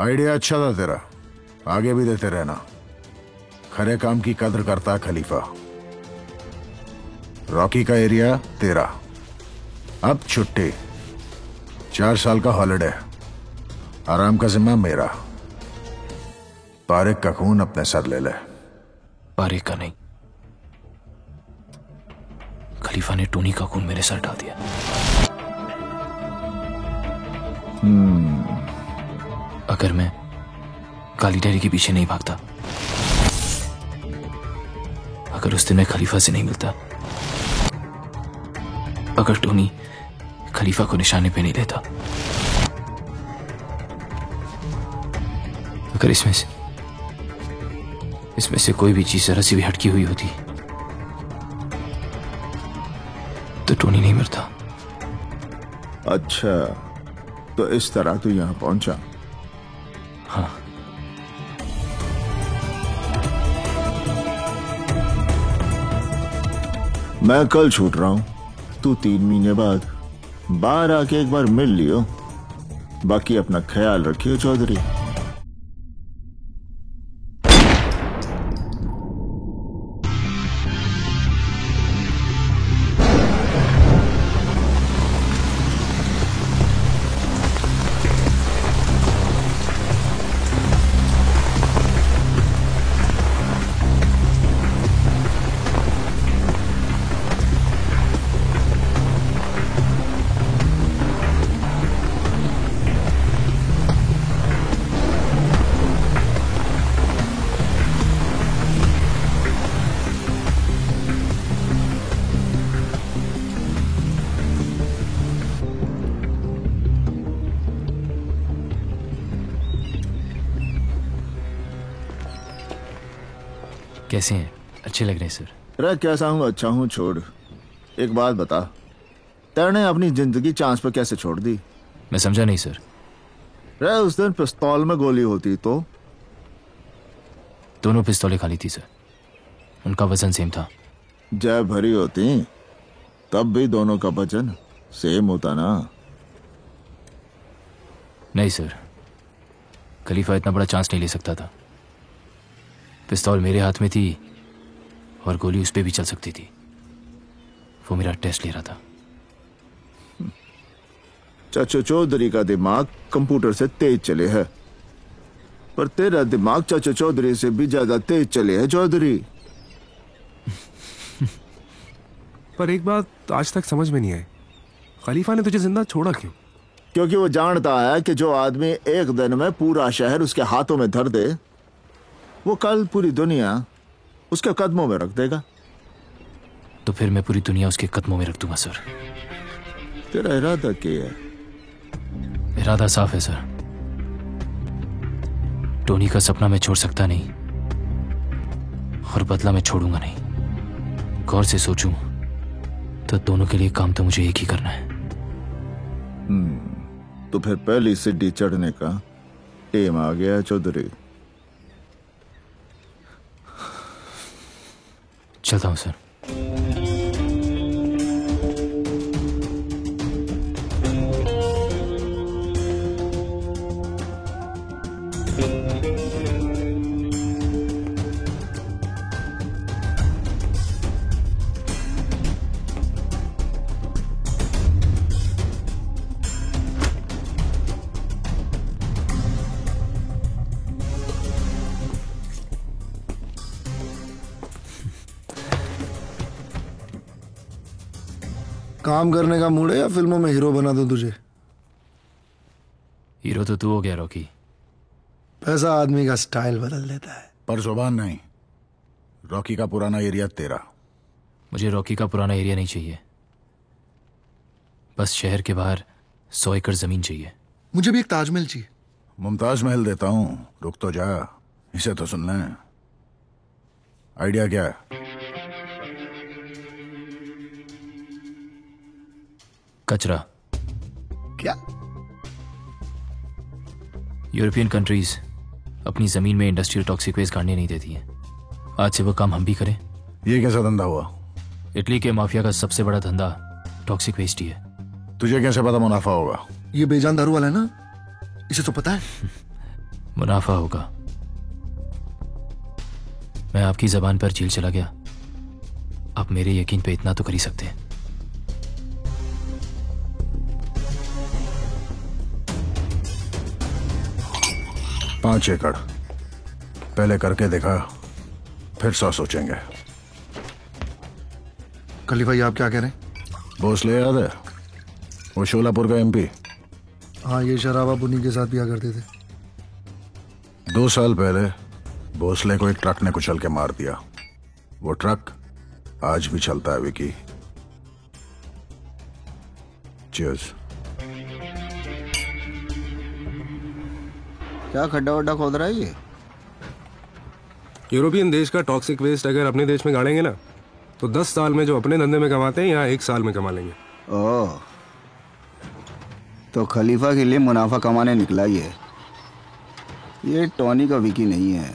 आइडिया अच्छा था तेरा, आगे भी देते रहना। खरे काम की कद्र करता खलीफा। रॉकी का एरिया तेरा, अब छुट्टी, 4 साल का हॉलिडे, आराम का जिम्मा मेरा। पारिक का खून अपने सर ले ले। पारिक का नहीं, खलीफा ने टोनी का खून मेरे सर डाल दिया। अगर मैं काली डायरी के पीछे नहीं भागता, अगर उस दिन मैं खलीफा से नहीं मिलता, अगर टोनी खलीफा को निशाने पे नहीं लेता, अगर इसमें से कोई भी चीज जरा सी भी हटकी हुई होती तो टोनी नहीं मरता। अच्छा, तो इस तरह तू यहां पहुंचा? हाँ। मैं कल छूट रहा हूं, तू 3 महीने बाद बाहर आके एक बार मिल लियो। बाकी अपना ख्याल रखियो चौधरी। कैसे हैं? अच्छे लग रहे हैं सर। अरे कैसा हूँ? अच्छा हूँ। छोड़, एक बात बता, तेने अपनी जिंदगी चांस पर कैसे छोड़ दी? मैं समझा नहीं सर। रे उस दिन पिस्तौल में गोली होती तो? दोनों पिस्तौलें खाली थी सर, उनका वजन सेम था। जय भरी होती तब भी दोनों का वजन सेम होता ना? नहीं सर, खलीफा इतना बड़ा चांस नहीं ले सकता था। पिस्तौल मेरे हाथ में थी और गोली उस पे भी चल सकती थी। वो मेरा टेस्ट ले रहा था। चाचा चौधरी का दिमाग कंप्यूटर से तेज चले है, पर तेरा दिमाग चाचा चौधरी से भी ज्यादा तेज चले है चौधरी। पर एक बात आज तक समझ में नहीं आई, खलीफा ने तुझे जिंदा छोड़ा क्यों? क्योंकि वो जानता है कि जो आदमी एक दिन में पूरा शहर उसके हाथों में धर दे, वो कल पूरी दुनिया उसके कदमों में रख देगा। तो फिर मैं पूरी दुनिया उसके कदमों में रख दूंगा सर। तेरा इरादा क्या है? इरादा साफ है सर। टोनी का सपना मैं छोड़ सकता नहीं और बदला मैं छोड़ूंगा नहीं। गौर से सोचूं तो दोनों के लिए काम तो मुझे एक ही करना है। तो फिर पहली सीढ़ी चढ़ने का टेम आ गया चौधरी। चलता हूं सर। काम करने का मूड है या फिल्मों में हीरो बना दूं तुझे? हीरो तो तू हो गया रॉकी। पैसा आदमी का स्टाइल बदल देता है। पर जुबान नहीं। रॉकी का पुराना एरिया तेरा। मुझे रॉकी का पुराना एरिया नहीं चाहिए, बस शहर के बाहर 100 एकड़ जमीन चाहिए। मुझे भी एक ताजमहल चाहिए। मुमताज महल देता हूं, रुक तो जा, इसे तो सुन लें। आइडिया क्या है? कचरा। क्या? यूरोपियन कंट्रीज अपनी जमीन में इंडस्ट्रियल टॉक्सिक वेस्ट गाड़ने नहीं देती हैं। आज से वो काम हम भी करें। ये कैसा धंधा हुआ? इटली के माफिया का सबसे बड़ा धंधा टॉक्सिक वेस्ट ही है। तुझे कैसे पता मुनाफा होगा? ये बेजान दारू वाला है ना, इसे तो पता है। मुनाफा होगा। मैं आपकी जबान पर जेल चला गया, आप मेरे यकीन पे इतना तो कर ही सकते हैं। पांच एकड़ पहले करके देखा, फिर 100 सोचेंगे। खलीफा जी आप क्या कह रहे हैं? भोसले याद है? वो शोलापुर का एमपी। हाँ, ये शराब आप उन्हीं के साथ पिया करते थे। 2 साल पहले भोसले को एक ट्रक ने कुचल के मार दिया। वो ट्रक आज भी चलता है विकी। चीयर्स। क्या खड्डा वड्डा खोद रहा है ये? यूरोपियन देश का टॉक्सिक वेस्ट अगर अपने देश में गाड़ेंगे ना तो 10 साल में जो अपने धंधे में कमाते हैं यहाँ 1 साल में कमा लेंगे। ओह, तो खलीफा के लिए मुनाफा कमाने निकला ये टॉनी का विकी नहीं है।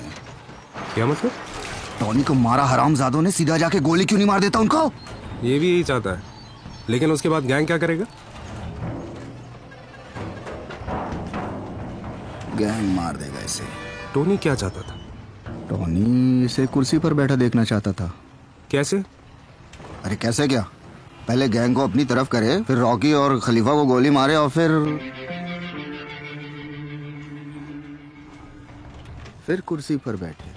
क्या मतलब? टॉनी को मारा हरामजादों ने, सीधा जाके गोली क्यों नहीं मार देता उनको? ये भी यही चाहता है, लेकिन उसके बाद गैंग क्या करेगा? गैंग मार देगा इसे। टोनी क्या चाहता था? टोनी इसे कुर्सी पर बैठा देखना चाहता था। कैसे? अरे कैसे क्या, पहले गैंग को अपनी तरफ करे, फिर रॉकी और खलीफा को गोली मारे और फिर कुर्सी पर बैठे।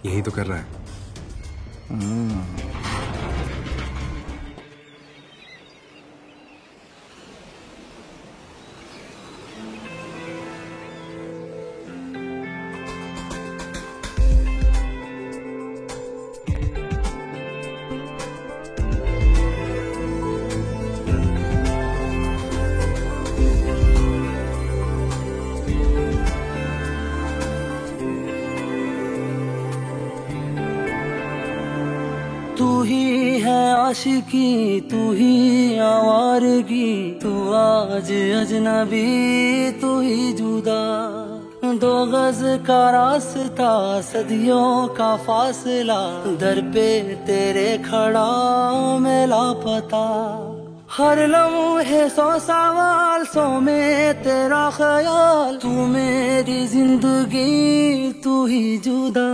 यही तो कर रहा है। तू ही है आशिकी, तू ही आवारगी, तू आज अजनबी, तू ही जुदा। 2 गज का रास्ता, सदियों का फासला, दर पे तेरे खड़ा मैं लापता। हर लम्हे 100 सवाल, 100 में तेरा ख्याल, तू मेरी जिंदगी, तू ही जुदा।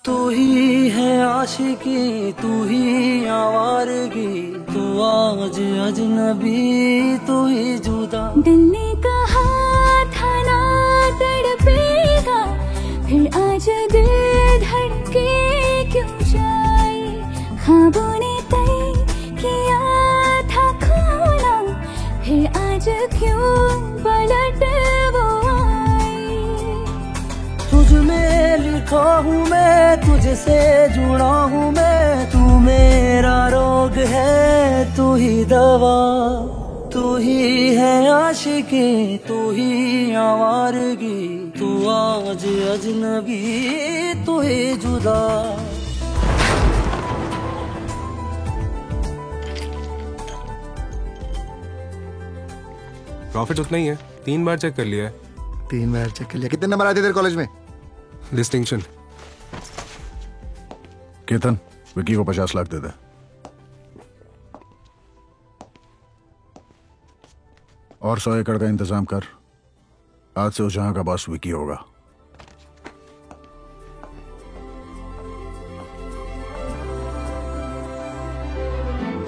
तू ही है आशिकी, तू ही आवारगी, तू आज अजनबी, तू ही जुदा। दिल ने कहा था ना तड़पेगा, फिर आज दिल धड़के क्यों जाए। ख्वाबों ने तय किया था खोना, फिर आज क्यों पलट वो आई। तुझ में लिखा हूँ मैं, तुझसे जुड़ा हूँ मैं, तू मेरा रोग है, तू ही दवा। तू ही है आशिकी, तू ही आवारगी, तू आज अजनबी, तू ही जुदा। प्रॉफिट उतना ही है, 3 बार चेक कर लिया है। 3 बार चेक कर लिया। कितने नंबर आए थे तेरे कॉलेज में? डिस्टिंक्शन। केतन, विकी को 50 लाख दे दे। और 100 एकड़ का इंतजाम कर। आज से उस जहां का बॉस विकी होगा।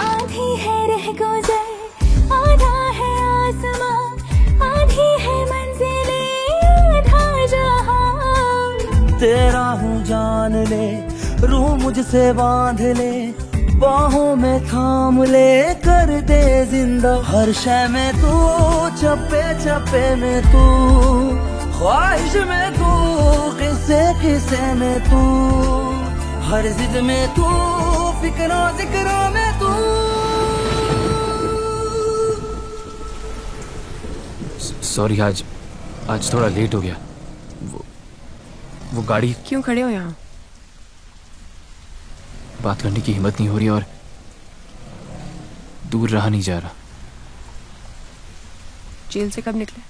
आधी है रह गुजर, आधा है आसमां, आधी है मंजिले, आधा जहां। तेरा हूँ जान ले, रूह मुझसे बांध ले, बाहों में थाम ले, कर दे जिंदा। हर शय में तू, चप्पे चप्पे में तू, ख्वाहिश में तू, किस्से किस्से में तू, हर जिद में तू, फिक्रों जिक्रों में तू। सॉरी, आज थोड़ा लेट हो गया। वो गाड़ी। क्यों खड़े हो यहाँ? बात करने की हिम्मत नहीं हो रही और दूर रहा नहीं जा रहा। जेल से कब निकले?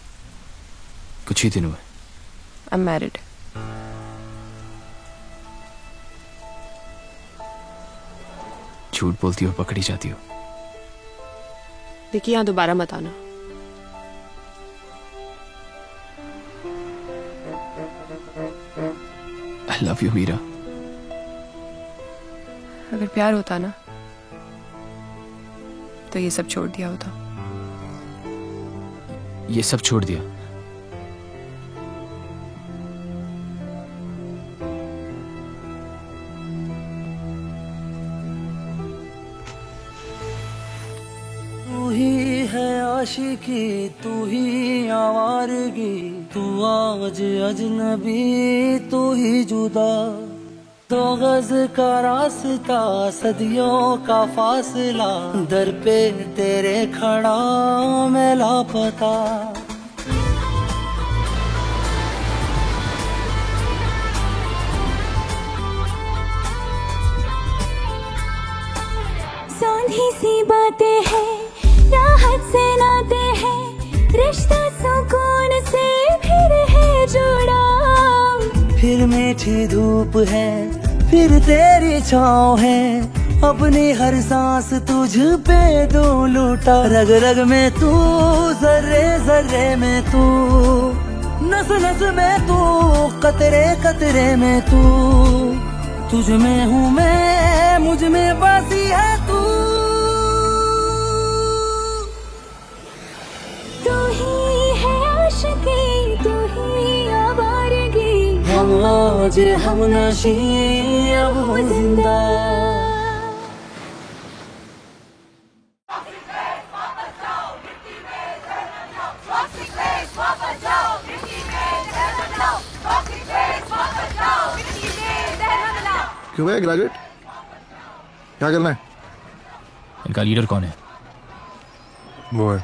कुछ ही दिन हुए। I am married. झूठ बोलती हो, पकड़ी जाती हो। देखिए, यहाँ दोबारा मत आना। I love you Meera. अगर प्यार होता ना तो ये सब छोड़ दिया होता। ये सब छोड़ दिया? तू ही है आशिकी, तू ही आवारगी, तू आज अजनबी, तू ही जुदा। 2 गज का रास्ता, सदियों का फासला, दर पे तेरे खड़ा मैं लापता। आधी सी बातें हैं, राहत से नाते हैं, रिश्ता सुकून से फिर है जुड़ा। फिर मीठी धूप है, फिर तेरी छाँव है, अपनी हर सांस तुझ पे दो लूटा। रग रग में तू, जर्रे जर्रे में तू, नस नस में तू, कतरे कतरे में तू। तुझ में हूँ मैं, मुझ में बसी है तू। तू ही है आशिकी, तू ही आवारगी, हम आज हम नशी अब हो जिंदा। क्यों भैया ग्रेजुएट, क्या करना है? इनका लीडर कौन है? वो है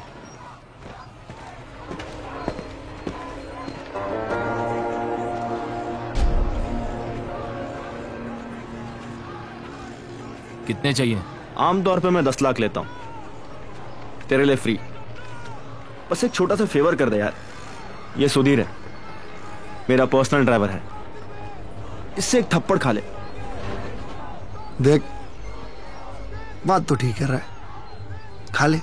कितने चाहिए? आमतौर पे मैं 10 लाख लेता हूँ, तेरे लिए फ्री। बस एक छोटा सा फेवर कर दे यार। ये सुधीर है, मेरा पर्सनल ड्राइवर है, इससे एक थप्पड़ खा ले। देख, बात तो ठीक है, खा ले।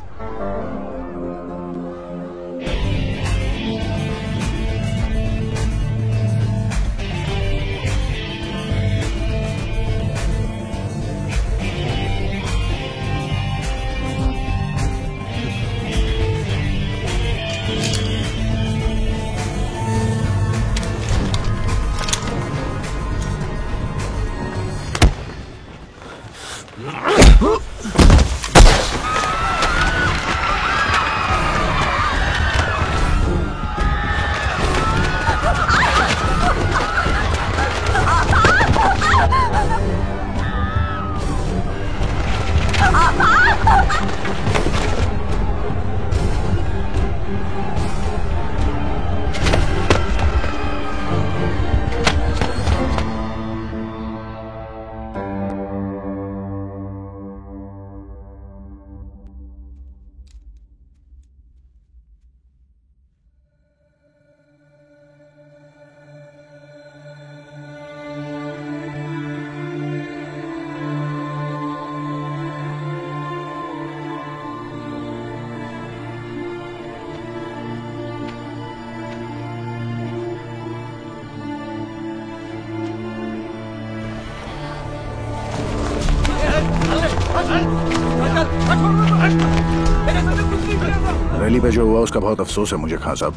रैली पे जो हुआ उसका बहुत अफसोस है मुझे खान साहब।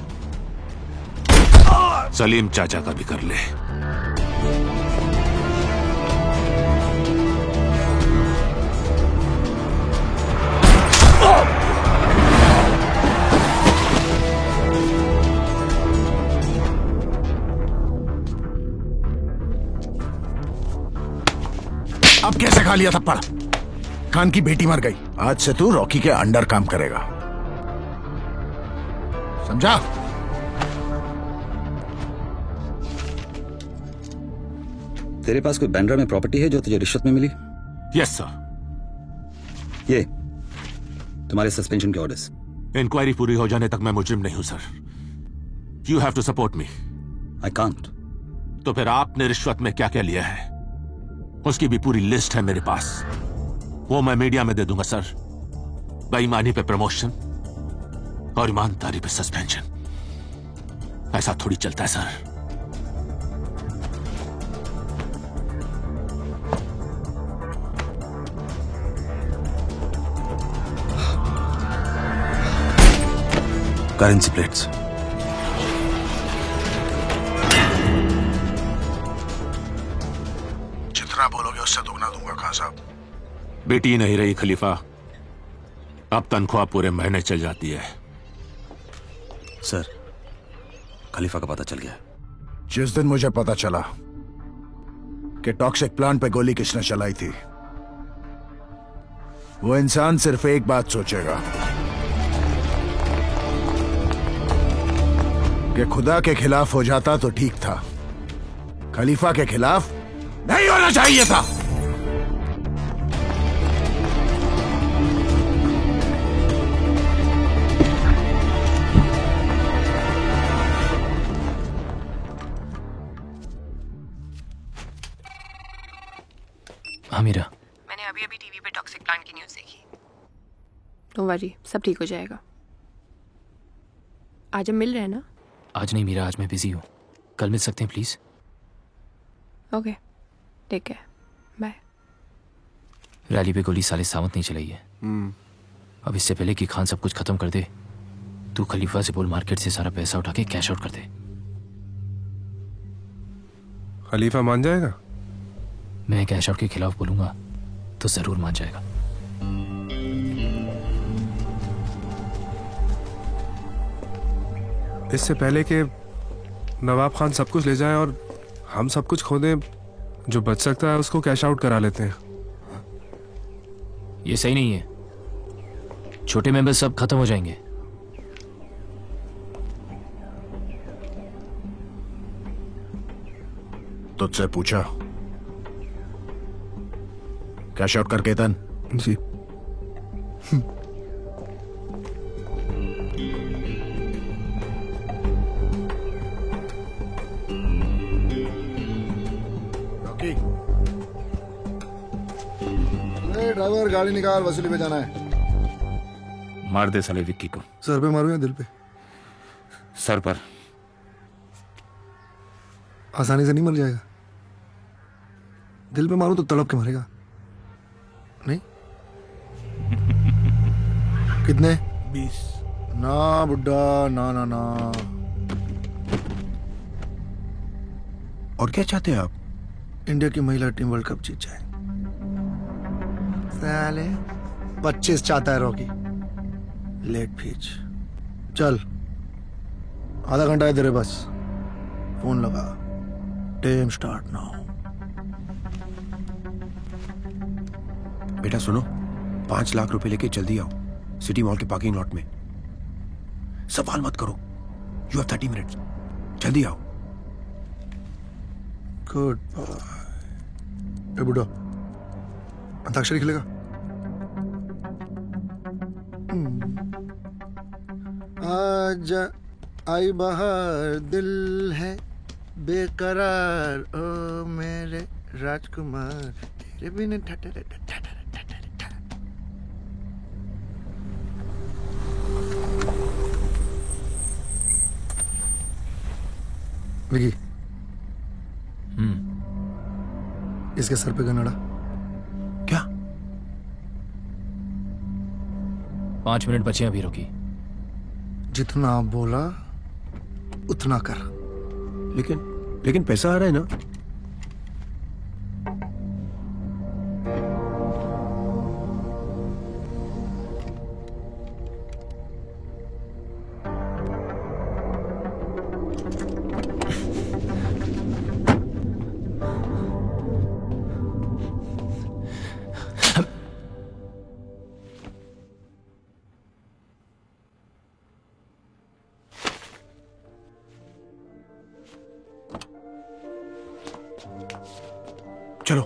सलीम चाचा का भी कर ले। अब कैसे खा लिया थप्पड़? खान की बेटी मर गई, आज से तू रॉकी के अंडर काम करेगा, समझा? तेरे पास कोई बैंड्रा में प्रॉपर्टी है जो तुझे रिश्वत में मिली? Yes sir. ये तुम्हारे सस्पेंशन के ऑर्डर्स। इंक्वायरी पूरी हो जाने तक मैं मुजरिम नहीं हूं sir. You have to support me. I can't. तो फिर आपने रिश्वत में क्या क्या लिया है उसकी भी पूरी लिस्ट है मेरे पास, वो मैं मीडिया में दे दूंगा सर। बेईमानी पे प्रमोशन और ईमानदारी पे सस्पेंशन। ऐसा थोड़ी चलता है सर। Currency plates. जितना बोलोगे उससे दुगना दूंगा खान साहब। बेटी नहीं रही खलीफा, अब तनख्वाह पूरे महीने चल जाती है। सर, खलीफा का पता चल गया। जिस दिन मुझे पता चला कि टॉक्सिक प्लांट पे गोली किसने चलाई थी, वो इंसान सिर्फ एक बात सोचेगा कि खुदा के खिलाफ हो जाता तो ठीक था, खलीफा के खिलाफ नहीं होना चाहिए था। हाँ मीरा, मैंने अभी अभी टीवी पे टॉक्सिक प्लांट की न्यूज़ देखी। डोंट वरी, सब ठीक हो जाएगा। आज हम मिल रहे हैं ना? आज नहीं मीरा, आज मैं बिजी हूँ। कल मिल सकते हैं please? Okay, take care, bye. Rally पे गोली साले सावंत नहीं चलाई है। अब इससे पहले कि खान सब कुछ खत्म कर दे, तू खलीफा से बोल मार्केट से सारा पैसा उठा के कैश आउट कर दे। खलीफा मान जाएगा? मैं कैश आउट के खिलाफ बोलूंगा तो जरूर मान जाएगा। इससे पहले कि नवाब खान सब कुछ ले जाए और हम सब कुछ खो दें, जो बच सकता है उसको कैश आउट करा लेते हैं। ये सही नहीं है। छोटे मेंबर सब खत्म हो जाएंगे। तुझसे पूछा कैश आउट करके तन जी। ड्राइवर गाड़ी निकाल, वसूली पे जाना है। मार दे साले विक्की को। सर पे मारूं या दिल पे? सर पर। आसानी से नहीं मर जाएगा। दिल पे मारूं तो तड़प के मरेगा। नहीं? कितने? 20। ना बुड्ढा, ना ना ना। और क्या चाहते हैं आप? इंडिया की महिला टीम वर्ल्ड कप जीत जाए। साले 25 चाहता है रॉकी। लेट फीच। चल, आधा घंटा है तेरे बस। फोन लगा। Time start now. बेटा सुनो, 5 लाख रुपए लेके जल्दी आओ सिटी मॉल के पार्किंग लॉट में। सवाल मत करो। You have 30 minutes. जल्दी आओ। Goodbye. बुड्ढा, अंताक्षरी खेलेगा? आज आई बहार, दिल है बेकरार, ओ मेरे राजकुमार, तेरे बिन ठठर ठठर। विकी, इसके सर पे गनड़ा। क्या? 5 मिनट बचे अभी रोकी। जितना बोला उतना कर। लेकिन पैसा आ रहा है ना? चलो।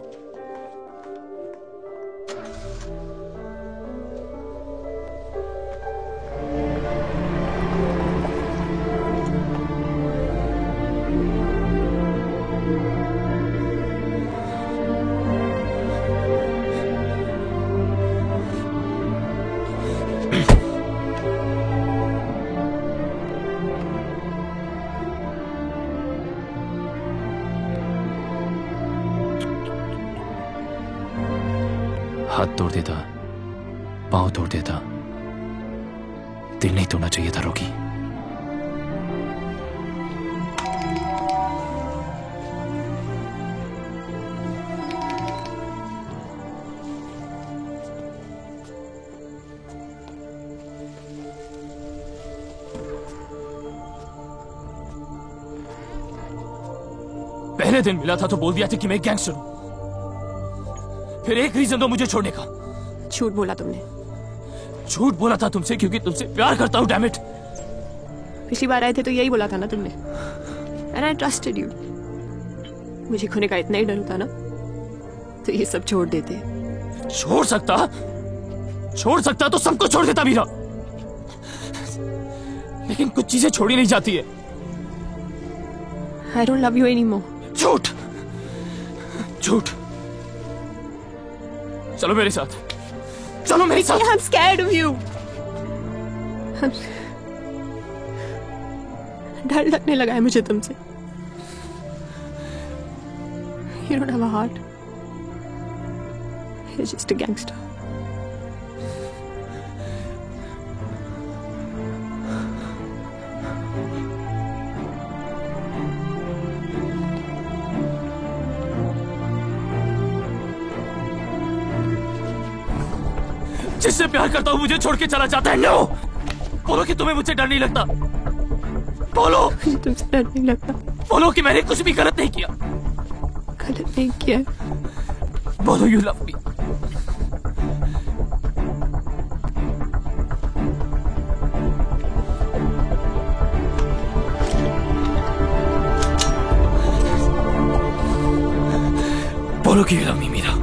हाथ तोड़ देता, पांव तोड़ देता, दिल नहीं तोड़ना चाहिए था रोकी। पहले दिन मिला था तो बोल दिया था कि मैं गैंगस्टर हूं। फिर एक रीजन दो मुझे छोड़ने का। झूठ बोला तुमने। झूठ बोला था तुमसे क्योंकि तुमसे प्यार करता हूं, डैम इट। पिछली बार आए थे तो यही बोला था ना तुमने। And I trusted you. मुझे खोने का इतना ही डर होता ना तो ये सब छोड़ देते। छोड़ सकता तो सबको छोड़ देता मीरा। लेकिन कुछ चीजें छोड़ी नहीं जाती है। आई डोंट लव यू एनीमोर। झूठ। चलो मेरे साथ, चलो मेरे साथ। I'm scared of you. डर लगने लगा है मुझे तुमसे। You don't have a heart. You're just a gangster. जिससे प्यार करता हूं मुझे छोड़ के चला जाता है। नो, बोलो कि तुम्हें मुझसे डर नहीं लगता। बोलो मुझे तुमसे डर नहीं लगता। बोलो कि मैंने कुछ भी गलत नहीं किया। गलत नहीं किया। बोलो यू लव मी। बोलो कि you love me Meera.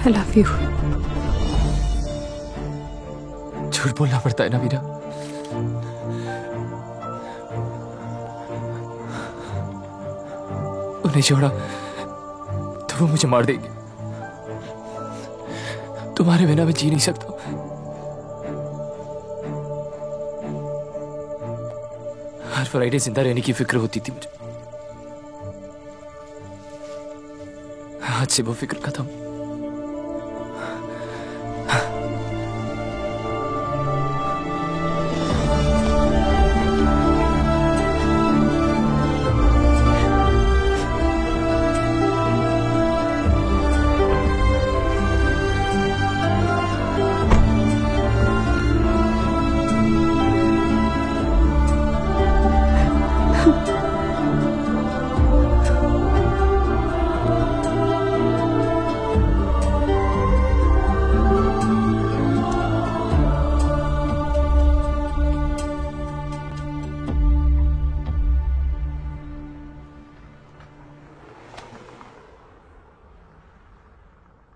I love you. झूठ बोलना पड़ता है ना मीरा। उन्हें छोड़ा तो वो मुझे मार देंगे। तुम्हारे बिना मैं जी नहीं सकता। हर फ्राइडे जिंदा रहने की फिक्र होती थी मुझे। आज से वो फिक्र खत्म।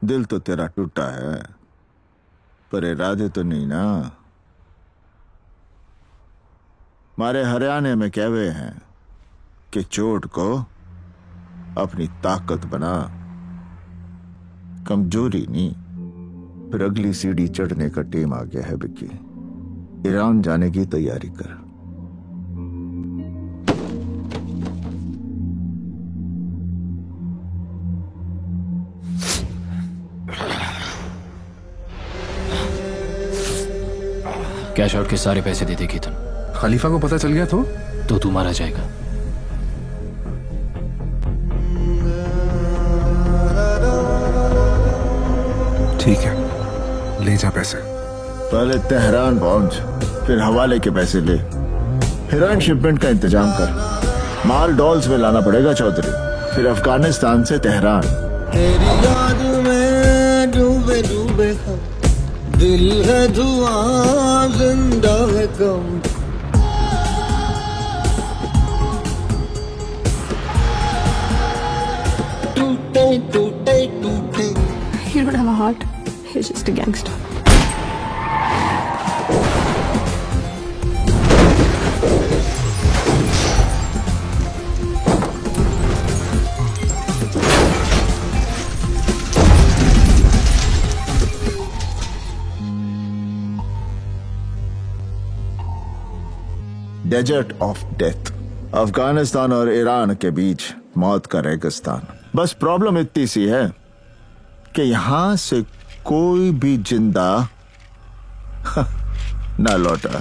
दिल तो तेरा टूटा है, पर इरादे तो नहीं ना। हमारे हरियाणा में कहवे हैं कि चोट को अपनी ताकत बना, कमजोरी नहीं। फिर अगली सीढ़ी चढ़ने का टेम आ गया है बिक्की। ईरान जाने की तैयारी कर। कैश आउट के सारे पैसे दे दे केतन। खलीफा को पता चल गया तो तू मारा जाएगा। ठीक है, ले जा पैसे। पहले तेहरान पहुंच, फिर हवाले के पैसे ले। हेरोइन शिपमेंट का इंतजाम कर। माल डॉल्स में लाना पड़ेगा चौधरी, फिर अफगानिस्तान से तेहरान। तेरी याद में डूबे डूबे हम, दिल है धुआं जिंदा है कम। टूटे टूटे टूटे। You don't have a heart. You're just a gangster. Desert of death, Afghanistan और ईरान के बीच मौत का रेगिस्तान। बस प्रॉब्लम इतनी सी है कि यहां से कोई भी जिंदा ना लौटा।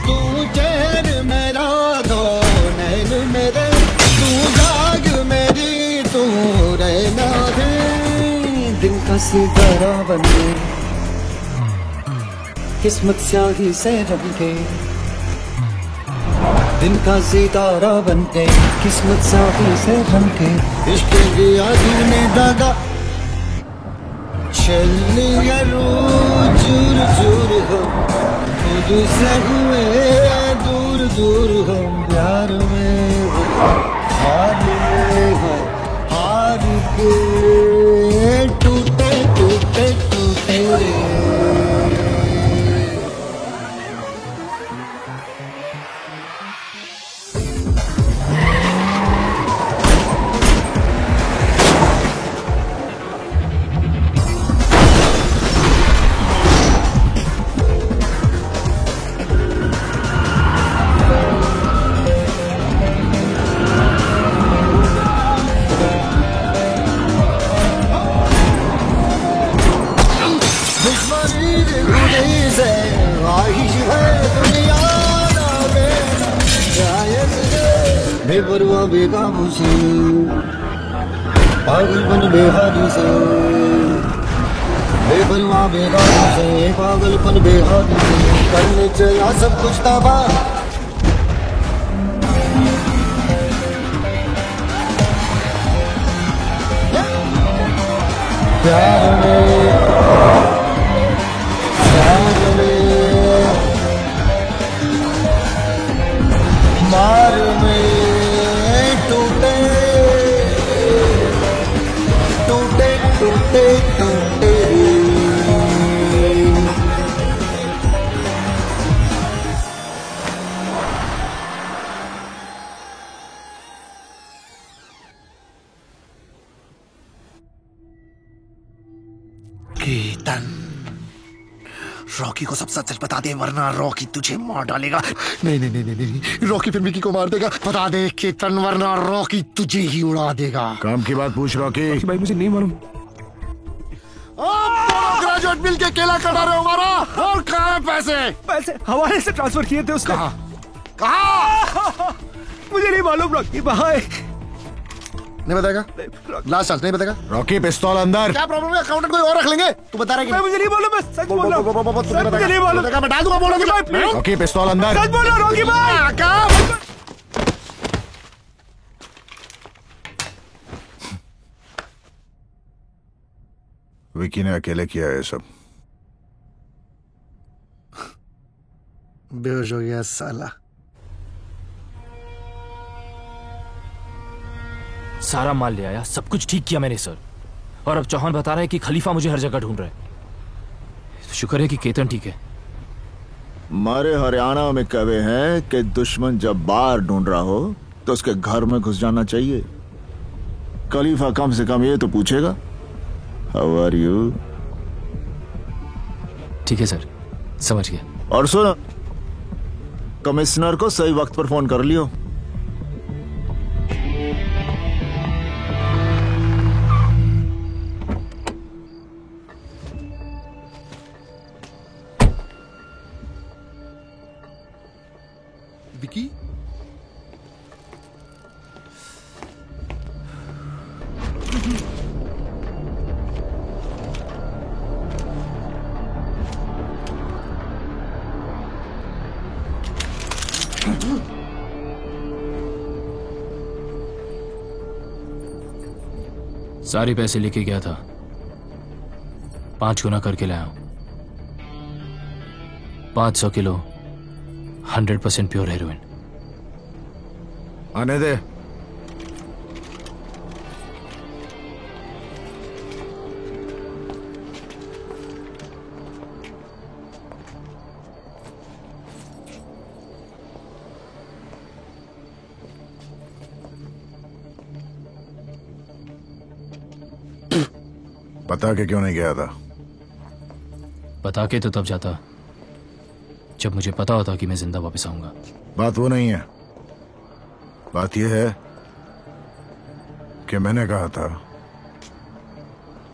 तू चैन मेरा दो नैन मेरे, तू जाग मेरी तू रहना दे। दिन का सितारा बन के किस्मत स्याही से रंग के, दिन का सितारा बन के किस्मत स्याही से रंग के। इश्क की आग में दागा चलनी चूर चूर हो, खुद से हुए दूर दूर हो। प्यार में हो हार में हो, हार के टूटे टूटे टूटे रे। तुझी से ख्वाहिश है दुनिया ना लेना शायद बेपरवाह बेकाबू से पागलपन बेहादी से बेपरवाह बेकाबू से पागलपन बेहादी से करने चला सब कुछ तबाह प्यार में मार में टूटे टूटे टूटे टूटे केतन, रॉकी को सब सच सच बता दे वरना रॉकी तुझे मार डालेगा। नहीं नहीं नहीं नहीं नहीं, रॉकी फिर विकी को मार देगा। बता दे केतन वरना रॉकी तुझे ही उड़ा देगा। काम की बात पूछ रॉकी। भाई मुझे नहीं मालूम। ग्रेजुएट मिल के केला कटा रहे हो हमारा। और कहाँ है पैसे? पैसे हवाले से ट्रांसफर किए थे उसने। कहाँ? मुझे नहीं मालूम रॉकी भाई। नहीं बताएगा? लास्ट चांस नहीं बताएगा? रॉकी पिस्तौल अंदर। क्या प्रॉब्लम है? अकाउंटेंट कोई और रख लेंगे। तू बता रहा है कि मुझे नहीं मालूम, मैं सच बोल रहा हूं। मुझे नहीं मालूम। मैं डाल दूंगा बोलो भाई। रॉकी पिस्तौल अंदर। सच बोल रहा हूं रॉकी भाई। क्या? विकी ने अकेले किया है सब। बेहोश हो गया साला। सारा माल ले आया, सब कुछ ठीक किया मैंने सर। और अब चौहान बता रहा है कि खलीफा मुझे हर जगह ढूंढ रहा है। शुक्र है कि केतन ठीक है। हमारे हरियाणा में कहे हैं कि दुश्मन जब बाहर ढूंढ रहा हो तो उसके घर में घुस जाना चाहिए। खलीफा कम से कम ये तो पूछेगा, हाउ आर यू? ठीक है सर, समझ गया। और सुन, कमिश्नर को सही वक्त पर फोन कर लियो। विकी सारे पैसे लेके गया था, 5 गुना करके लाया हूं। 500 किलो 100% प्योर हेरोइन। आने दे। बता के क्यों नहीं गया था? बता के तो तब जाता जब मुझे पता होता कि मैं जिंदा वापस आऊंगा। बात वो नहीं है, बात यह है कि मैंने कहा था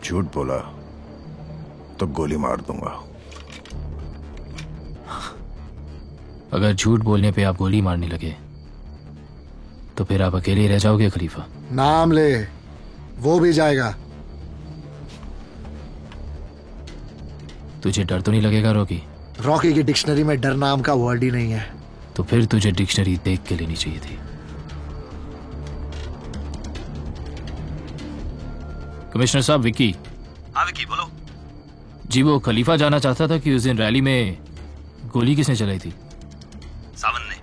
झूठ बोला तो गोली मार दूंगा। अगर झूठ बोलने पे आप गोली मारने लगे तो फिर आप अकेले ही रह जाओगे खलीफा। नाम ले, वो भी जाएगा। तुझे डर तो नहीं लगेगा रॉकी? रॉकी की डिक्शनरी में डर नाम का वर्ड ही नहीं है। तो फिर तुझे डिक्शनरी देख के लेनी चाहिए थी। कमिश्नर साहब, विकी। हाँ विकी बोलो। जी वो खलीफा जाना चाहता था कि उस दिन रैली में गोली किसने चलाई थी? सावन ने।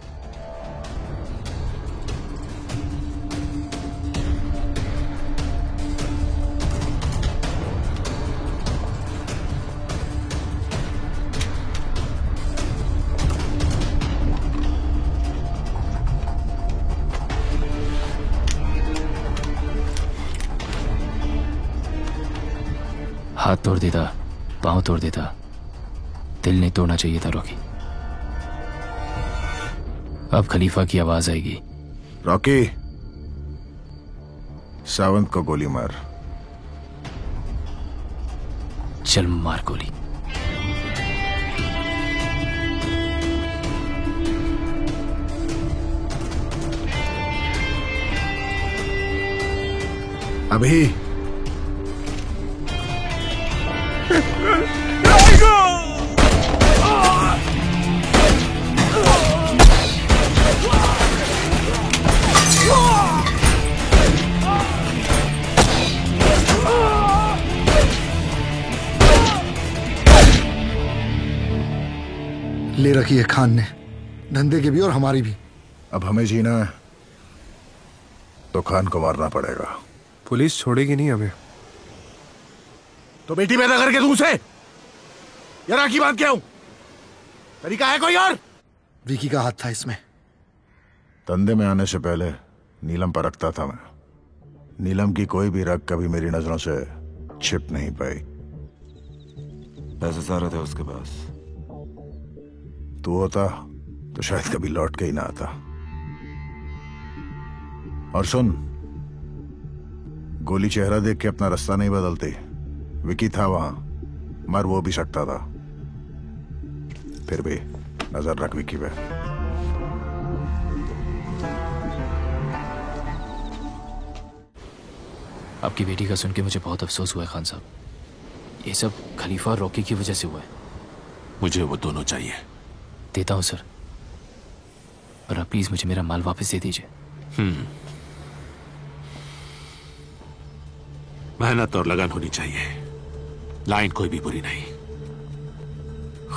हाथ तोड़ देता, पांव तोड़ देता, दिल नहीं तोड़ना चाहिए था रॉकी। अब खलीफा की आवाज आएगी। रॉकी, सावंत को गोली मार। चल मार गोली। अभी ले रखी है खान ने, धंधे की भी और हमारी भी। अब हमें जीना है तो खान को मारना पड़ेगा। पुलिस छोड़ेगी नहीं हमें। तो बेटी पैदा करके दूं उसे, यार की बात क्या हूं? तरीका है कोई और? विकी का हाथ था इसमें। धंधे में आने से पहले नीलम पर रखता था मैं। नीलम की कोई भी रग कभी मेरी नजरों से छिप नहीं पाई। पैसे सारे थे उसके पास। तू होता तो शायद कभी लौट के ही ना आता। और सुन, गोली चेहरा देख के अपना रास्ता नहीं बदलती। विकी था वहां, मर वो भी सकता था। फिर भी नजर रख विकी पे। आपकी बेटी का सुन के मुझे बहुत अफसोस हुआ है खान साहब। ये सब खलीफा और रॉकी की वजह से हुआ है। मुझे वो दोनों चाहिए। देता हूं सर, पर आप प्लीज मुझे मेरा माल वापस दे दीजिए। मेहनत और लगन होनी चाहिए। लाइन कोई भी बुरी नहीं।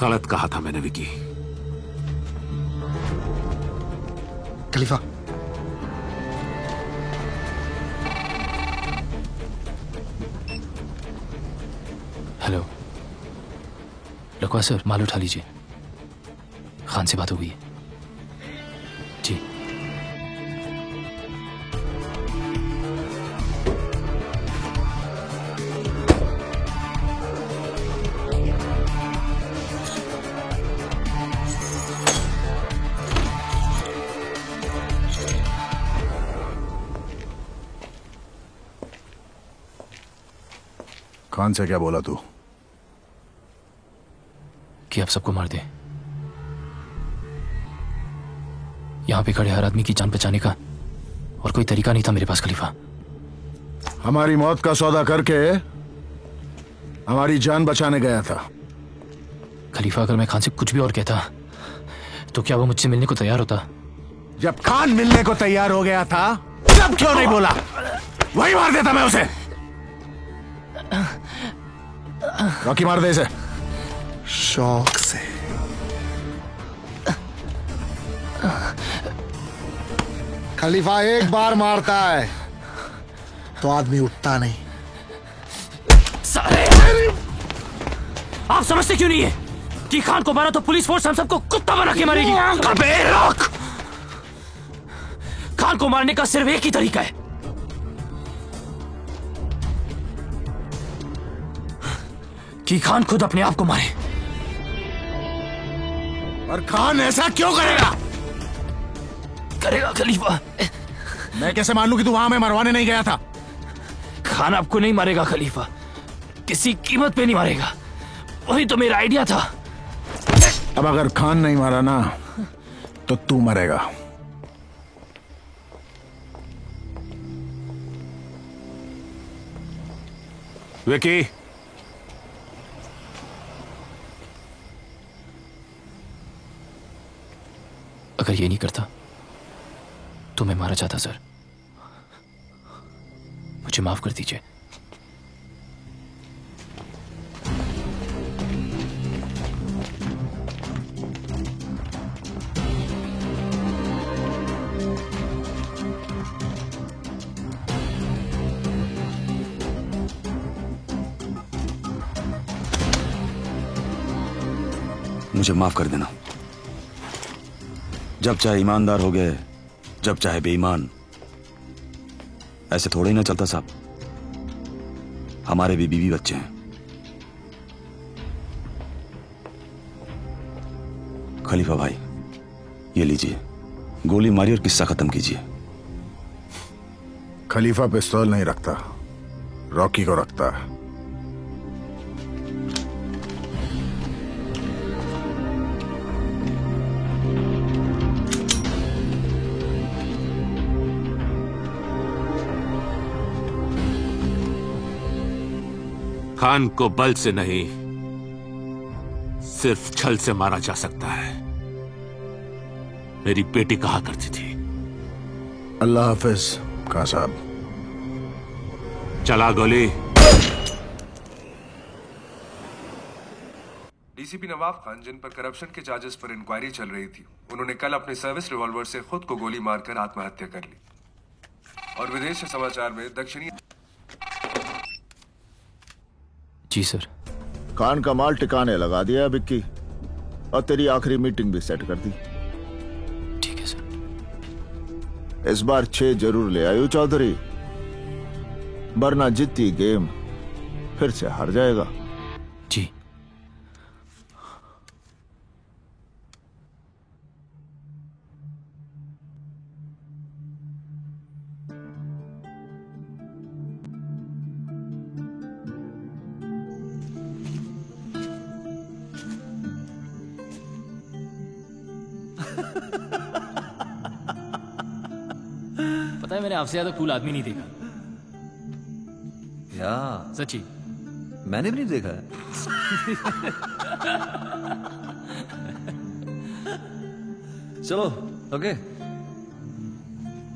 गलत कहा था मैंने विकी। खलीफा, हेलो लकवा सर, माल उठा लीजिए। खान से बात हो गई है जी। खान से क्या बोला तू? कि आप सबको मार दे। यहां पे खड़े हर आदमी की जान बचाने का और कोई तरीका नहीं था मेरे पास खलीफा। हमारी मौत का सौदा करके हमारी जान बचाने गया था। खलीफा, अगर मैं खान से कुछ भी और कहता तो क्या वो मुझसे मिलने को तैयार होता? जब खान मिलने को तैयार हो गया था तब क्यों नहीं बोला? वही मार देता मैं उसे। रॉकी, मार दे इसे। शौक से। खलीफा एक बार मारता है तो आदमी उठता नहीं। साले! आप समझते क्यों नहीं है कि खान को मारा तो पुलिस फोर्स हम सबको कुत्ता बना के मारेगी? अबे रोक! खान को मारने का सिर्फ एक ही तरीका है, कि खान खुद अपने आप को मारे। और खान ऐसा क्यों करेगा? करेगा खलीफा। मैं कैसे मान लूं कि तू वहां में मरवाने नहीं गया था? खान आपको नहीं मारेगा खलीफा, किसी कीमत पे नहीं मारेगा। वही तो मेरा आइडिया था। अब अगर खान नहीं मारा ना तो तू मरेगा। विकी, अगर ये नहीं करता तो मैं मारा जाता सर। मुझे माफ कर दीजिए। मुझे माफ कर देना। जब चाहे ईमानदार हो गए, जब चाहे बेईमान। ऐसे थोड़े ही ना चलता साहब। हमारे भी बीवी बच्चे हैं। खलीफा भाई, ये लीजिए, गोली मारी और किस्सा खत्म कीजिए। खलीफा पिस्तौल नहीं रखता, रॉकी को रखता है। खान को बल से नहीं, सिर्फ छल से मारा जा सकता है। मेरी बेटी कहा करती थी। अल्लाह हाफिज खान साहब। चला गोली। डीसीपी नवाब खान, जिन पर करप्शन के चार्जेस पर इंक्वायरी चल रही थी, उन्होंने कल अपने सर्विस रिवॉल्वर से खुद को गोली मारकर आत्महत्या कर ली। और विदेश से समाचार में दक्षिणी। जी सर। खान का माल टिकाने लगा दिया विक्की, और तेरी आखिरी मीटिंग भी सेट कर दी। ठीक है सर। इस बार 6 जरूर ले आयो चौधरी, वरना जीती गेम फिर से हार जाएगा। जी। पता है मैंने आपसे ज्यादा कूल आदमी नहीं देखा। या सच्ची। मैंने भी नहीं देखा है। चलो okay,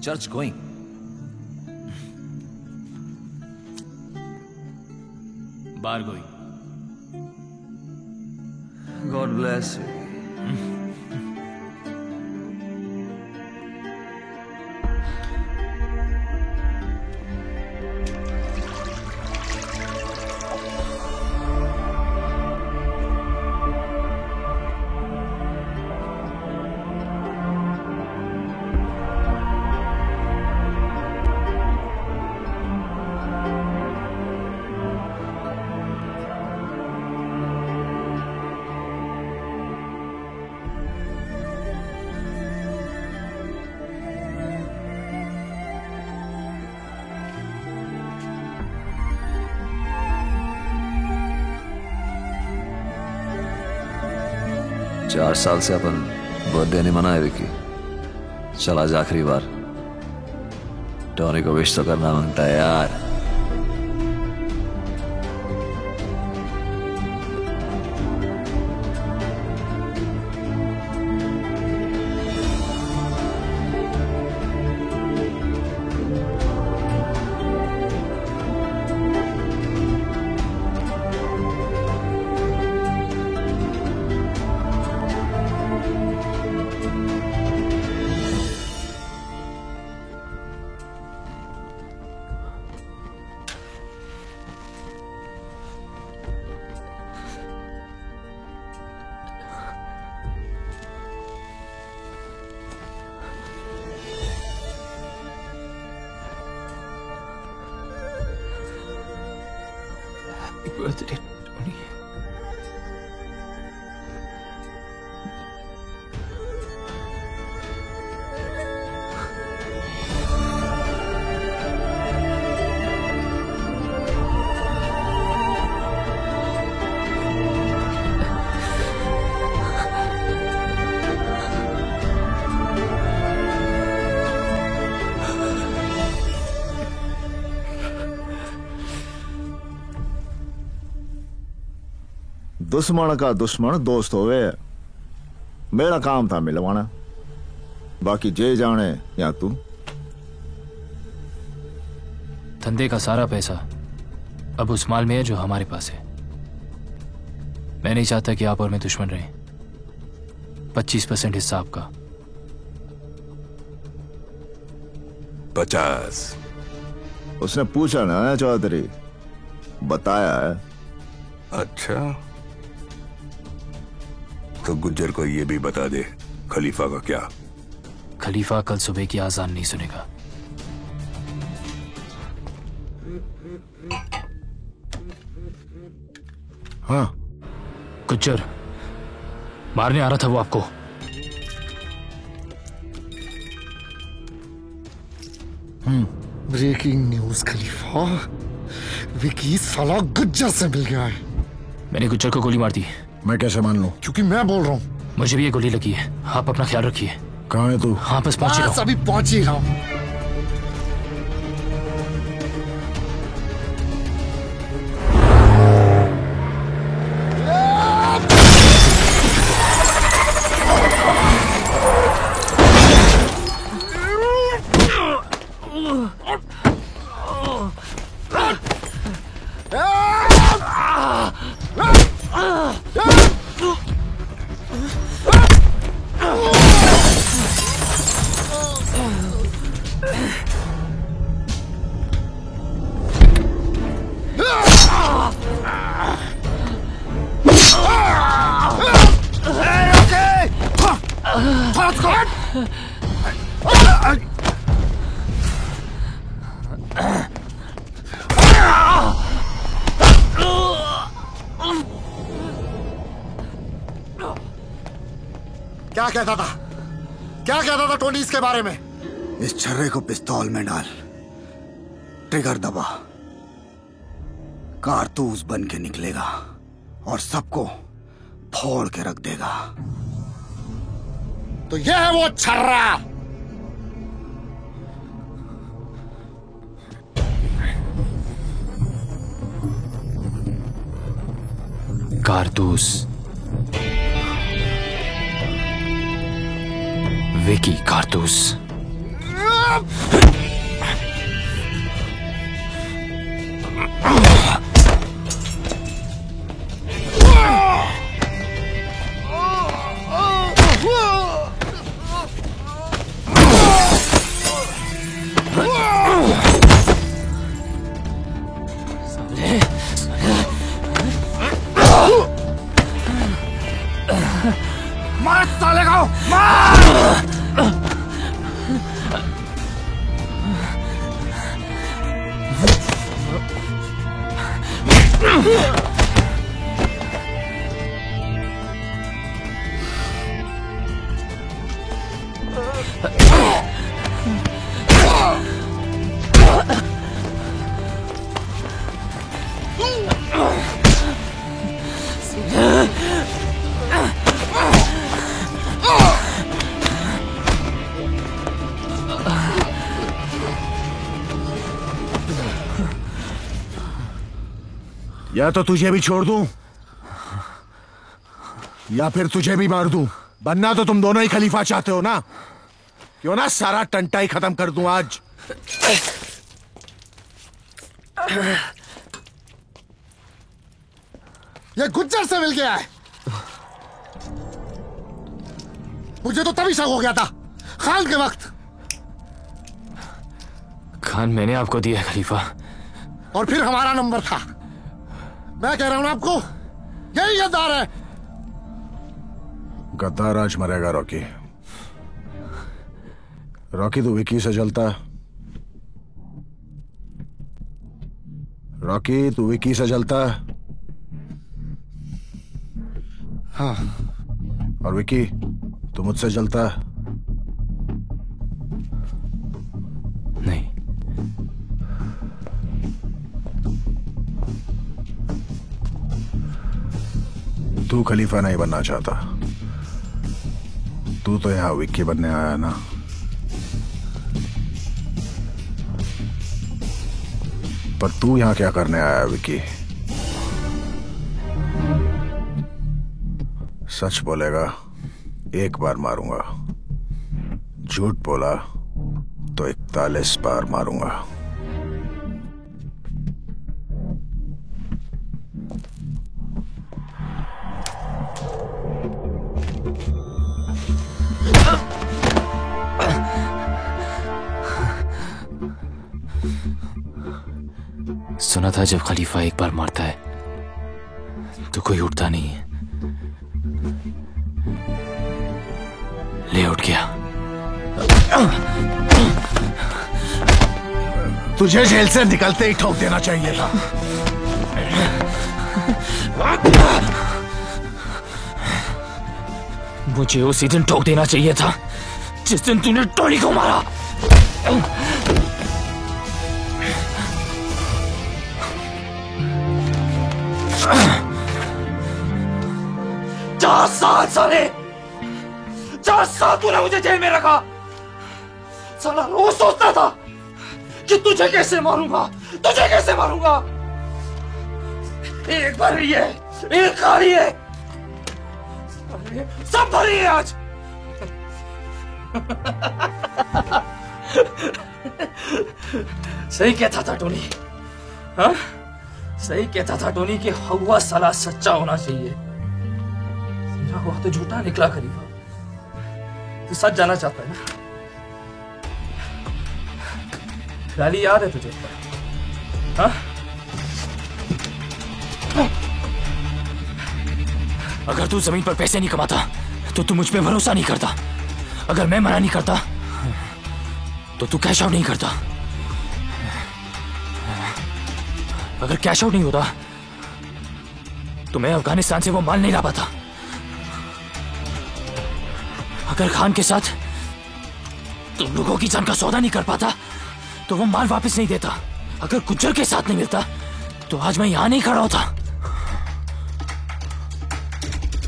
church going. Bar going. God bless you. चार साल से अपन बर्थडे नहीं मनाए विकी। चल आज आखिरी बार टोनी को विश तो करना मांगता है यार। Birthday Tony. दुश्मन का दुश्मन दोस्त होवे। मेरा काम था मिलवाना, बाकी जे जाने या तू। धंधे का सारा पैसा अब उस माल में है जो हमारे पास है। मैं नहीं चाहता कि आप और मैं दुश्मन रहें। 25% हिस्सा आपका। 50। उसने पूछा ना चौधरी, बताया है। अच्छा तो गुज्जर को ये भी बता दे खलीफा का क्या। खलीफा कल सुबह की आजान नहीं सुनेगा। हाँ गुज्जर मारने आ रहा था वो आपको। ब्रेकिंग न्यूज खलीफा, विकी साला गुज्जर से मिल गया है। मैंने गुज्जर को गोली मार दी। मैं कैसे मान लूं? क्योंकि मैं बोल रहा हूँ। मुझे भी ये गोली लगी है। आप अपना ख्याल रखिए। कहाँ है तू? हाँ बस पहुंच रहा हूं। अभी पहुंच ही रहा हूं। क्या कहता था? क्या कहता था टोनी इसके बारे में? इस छर्रे को पिस्तौल में डाल, ट्रिगर दबा, कारतूस बन के निकलेगा और सबको फोड़ के रख देगा। तो यह है वो छर्रा। कारतूस, विकी कारतूस। मार साले को, मार! या तो तुझे भी छोड़ दूं या फिर तुझे भी मार दूं। बनना तो तुम दोनों ही खलीफा चाहते हो ना? क्यों ना सारा टंटा ही खत्म कर दूं आज। ये गुज्जर से मिल गया है। मुझे तो तभी शक हो गया था, खान के वक्त। खान मैंने आपको दिया खलीफा। और फिर हमारा नंबर था। मैं कह रहा हूं ना आपको, यही गद्दार है। गद्दार आज मरेगा रॉकी। रॉकी तो विकी से जलता है। रॉकी तू विकी से जलता है। हाँ। और विकी तू मुझसे जलता है। नहीं। तू खलीफा नहीं बनना चाहता। तू तो यहां विक्की बनने आया ना। पर तू यहां क्या करने आया विक्की? सच बोलेगा एक बार मारूंगा, झूठ बोला तो 41 बार मारूंगा। सुना था जब खलीफा एक बार मारता है तो कोई उठता नहीं है। ले उठ गया। तुझे जेल से निकलते ही ठोक देना चाहिए था। मुझे उसी दिन ठोक देना चाहिए था जिस दिन तूने टोनी को मारा। साले 4 साल तूने मुझे जेल में रखा। साला रोज सोचता था कि तुझे कैसे मारूंगा, तुझे कैसे मारूंगा। एक भरी है, एक खाली है, सब भरी है आज। सही कहता था टोनी, हाँ? सही कहता था टोनी कि हवा साला सच्चा होना चाहिए। मेरा हुआ तो झूठा निकला खलीफा। तू सच जाना चाहता है ना? रैली याद है तुझे? हाँ? अगर तू जमीन पर पैसे नहीं कमाता तो तू मुझ पे भरोसा नहीं करता। अगर मैं मना नहीं करता तो तू कैश आउट नहीं करता। अगर कैश आउट नहीं होता तो मैं अफगानिस्तान से वो माल नहीं ला पाता। अगर खान के साथ तुम लोगों की जान का सौदा नहीं कर पाता तो वो माल वापस नहीं देता। अगर गुज्जर के साथ नहीं मिलता तो आज मैं यहां नहीं खड़ा होता।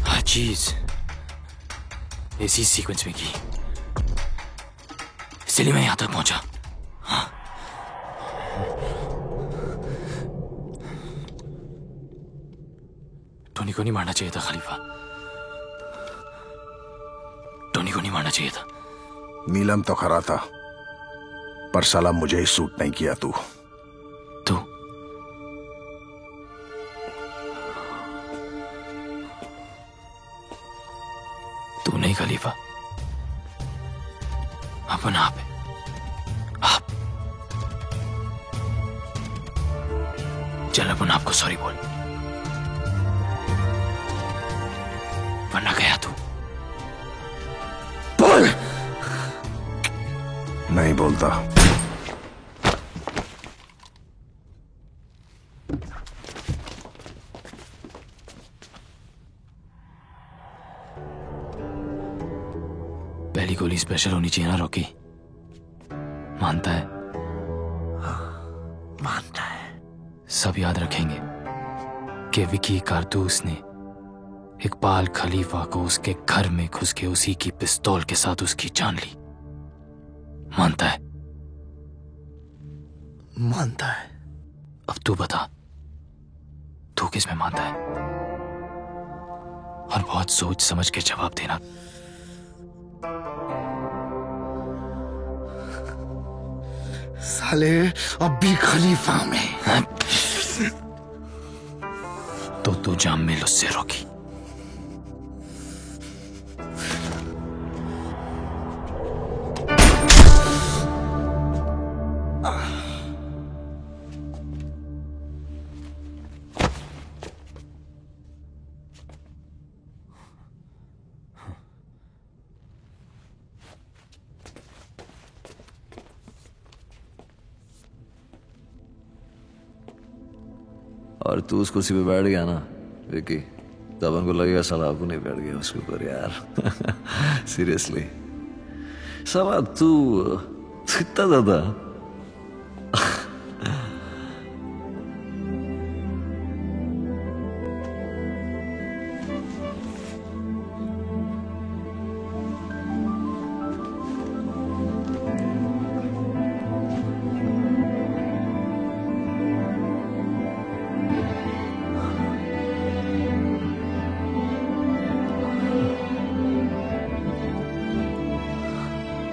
हर चीज इसी सीक्वेंस में की, इसलिए मैं यहां तक पहुंचा। टोनी को नहीं मारना चाहिए था खलीफा, टोनी को नहीं मारना चाहिए था। नीलम तो खरा था, पर साला मुझे ही सूट नहीं किया तू। तू नहीं खलीफा, अपन आप है। आप चल अपन आपको सॉरी बोल, वरना गया तू। बोल। नहीं बोलता। पहली गोली स्पेशल होनी चाहिए ना रॉकी? मानता है? मानता है। सब याद रखेंगे कि विकी कारतूस ने इकबाल खलीफा को उसके घर में घुस के उसी की पिस्तौल के साथ उसकी जान ली। मानता है? मानता है। अब तू बता, तू किस में मानता है? और बहुत सोच समझ के जवाब देना। साले अब भी खलीफा में। तो तू जाम में उससे रोकी। और तू उस कुर्सी पे बैठ गया ना विकी, तब उनको लगेगा साला आपको नहीं बैठ गया उसके ऊपर यार। सीरियसली साला तू इतना ज्यादा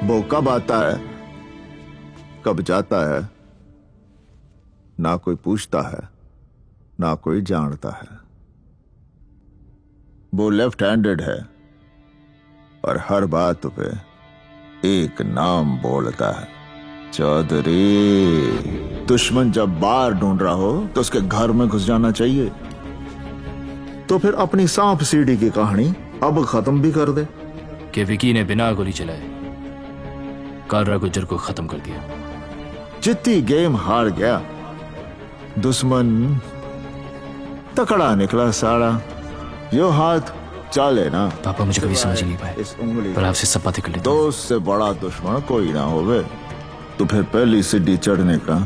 वो कब आता है कब जाता है, ना कोई पूछता है ना कोई जानता है। वो लेफ्ट हैंडेड है और हर बात पे एक नाम बोलता है, चौधरी। दुश्मन जब बाहर ढूंढ रहा हो तो उसके घर में घुस जाना चाहिए। तो फिर अपनी सांप सीढ़ी की कहानी अब खत्म भी कर दे। कि विकी ने बिना गोली चलाए कालरा गुज्जर को खत्म कर दिया। जितनी गेम हार गया, दुश्मन तकड़ा निकला सारा। यो हाथ चाले ना। पापा मुझे कभी समझ ही नहीं पाए, पर आपसे सब बातें कर लेता हूं। दोस्त से बड़ा दुश्मन कोई ना होवे। तो फिर पहली सीढ़ी चढ़ने का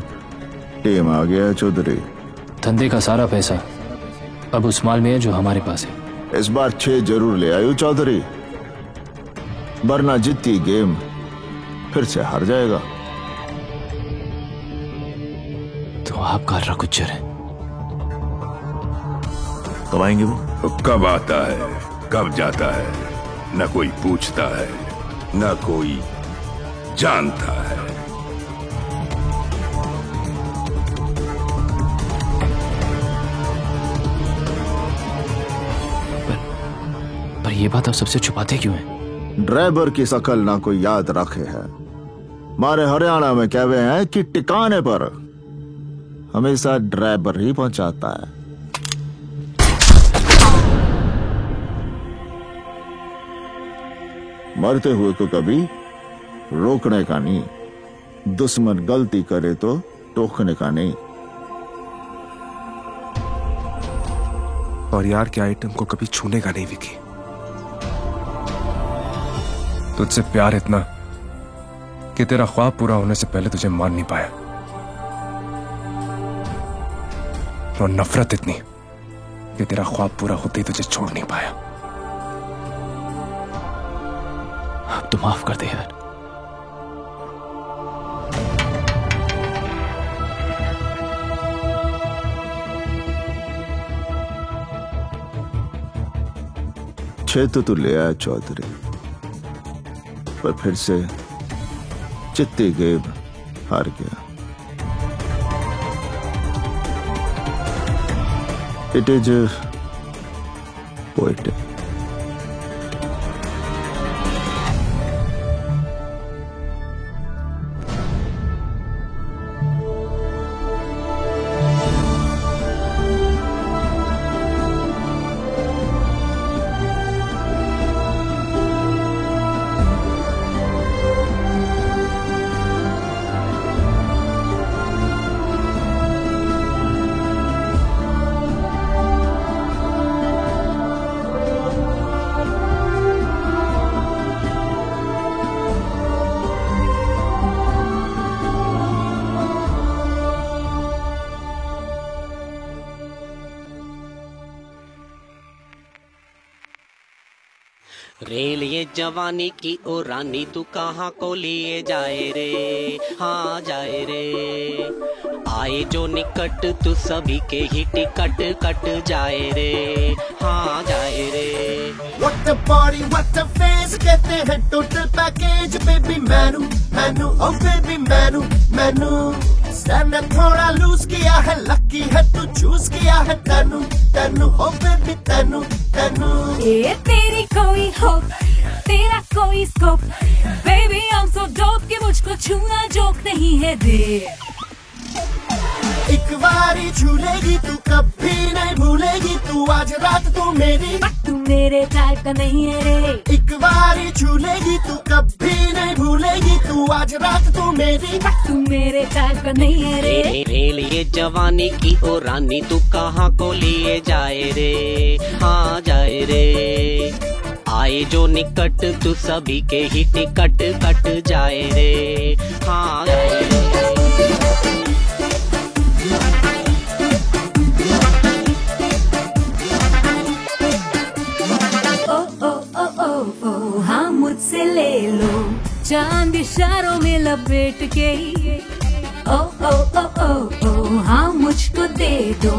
टेम आ गया चौधरी। धंधे का सारा पैसा अब उस माल में है जो हमारे पास है। इस बार 6 जरूर ले आयो चौधरी, वरना जीती गेम फिर से हार जाएगा। तो आप कालरा गुज्जर हैं? कब आएंगे वो? कब आता है कब जाता है, न कोई पूछता है न कोई जानता है। पर ये बात आप सबसे छुपाते क्यों हैं? ड्राइवर की शकल ना कोई याद रखे है। हमारे हरियाणा में कहवे हैं कि टिकाने पर हमेशा ड्राइवर ही पहुंचाता है। मरते हुए को कभी रोकने का नहीं, दुश्मन गलती करे तो टोकने का नहीं। और यार के आइटम को कभी छूने का नहीं विकी। तुझसे प्यार इतना कि तेरा ख्वाब पूरा होने से पहले तुझे मान नहीं पाया, और नफरत इतनी कि तेरा ख्वाब पूरा होते ही तुझे छोड़ नहीं पाया। अब तो माफ कर दे यार। छह तो तू ले आया चौधरी, पर फिर से चित्ती गेब हार गया। It is poetic. रेल ये जवानी की ओ रानी तू कहाँ को लिए जाए रे, हाँ जाए रे। आए जो निकट तू सभी के ही टिकट कट जाए रे, हाँ जाए रे। What a body, what a face, कहते हैं टोटल पैकेज बेबी मैनू मैनू ओ बेबी मैनू मैनू। स्टैंडर्ड थोड़ा लूज किया है, लकी है तू चूज किया है तैनू तैनू ओ बेबी तैनू तैनू। ये तेरी कोई होप, तेरा कोई scope, baby I am so dope कि मुझको छूना जोक नहीं है रे। एक बारी झूलेगी तू कभी नहीं भूलेगी तू, आज रात तू मेरी, तू मेरे टाइप का नहीं है रे। एक बारी झूलेगी तू कभी नहीं भूलेगी तू, आज रात तू मेरी, तू मेरे टाइप का नहीं है रे। रेल ये जवानी की ओ रानी तू कहाँ को लिए जाए रे, हाँ जाए रे। आए जो निकट तू सभी के ही टिकट कट जाए रे, हाँ जाए रे। हाँ मुझसे ले लो चांद इशारों में लपेट के, ओ ओ ओ ओ ओ हाँ मुझको दे दो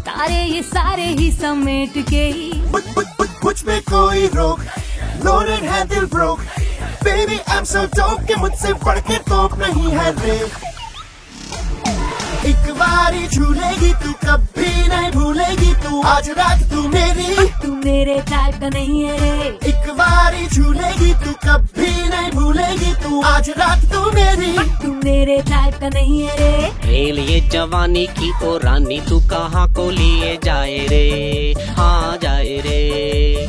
तारे ये सारे ही समेट के। मुझ में कोई रोक, लोडेड है दिल broke, baby I am so dope कि मुझसे बढ़ के तोप नहीं है रे। एक बारी झूलेगी तू कभी नहीं भूलेगी तू, आज रात तू मेरी, तू मेरे टाइप का नहीं है रे। एक बारी झूलेगी तू कभी नहीं भूलेगी तू, आज रात तू मेरी, तू मेरे टाइप का नहीं है रे। रेल ये जवानी की ओ रानी तू कहाँ को लिए जाए रे, हाँ जाए रे।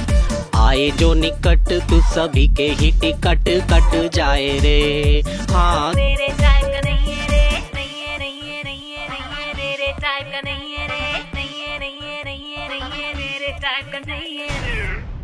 आए जो निकट तू सभी के ही टिकट कट जाए रे, हाँ मेरे टाइप का नहीं है रे, नहीं है नहीं है नहीं है नहीं है मेरे टाइप का नहीं है रे, नहीं है नहीं है नहीं है नहीं है मेरे टाइप का नहीं है।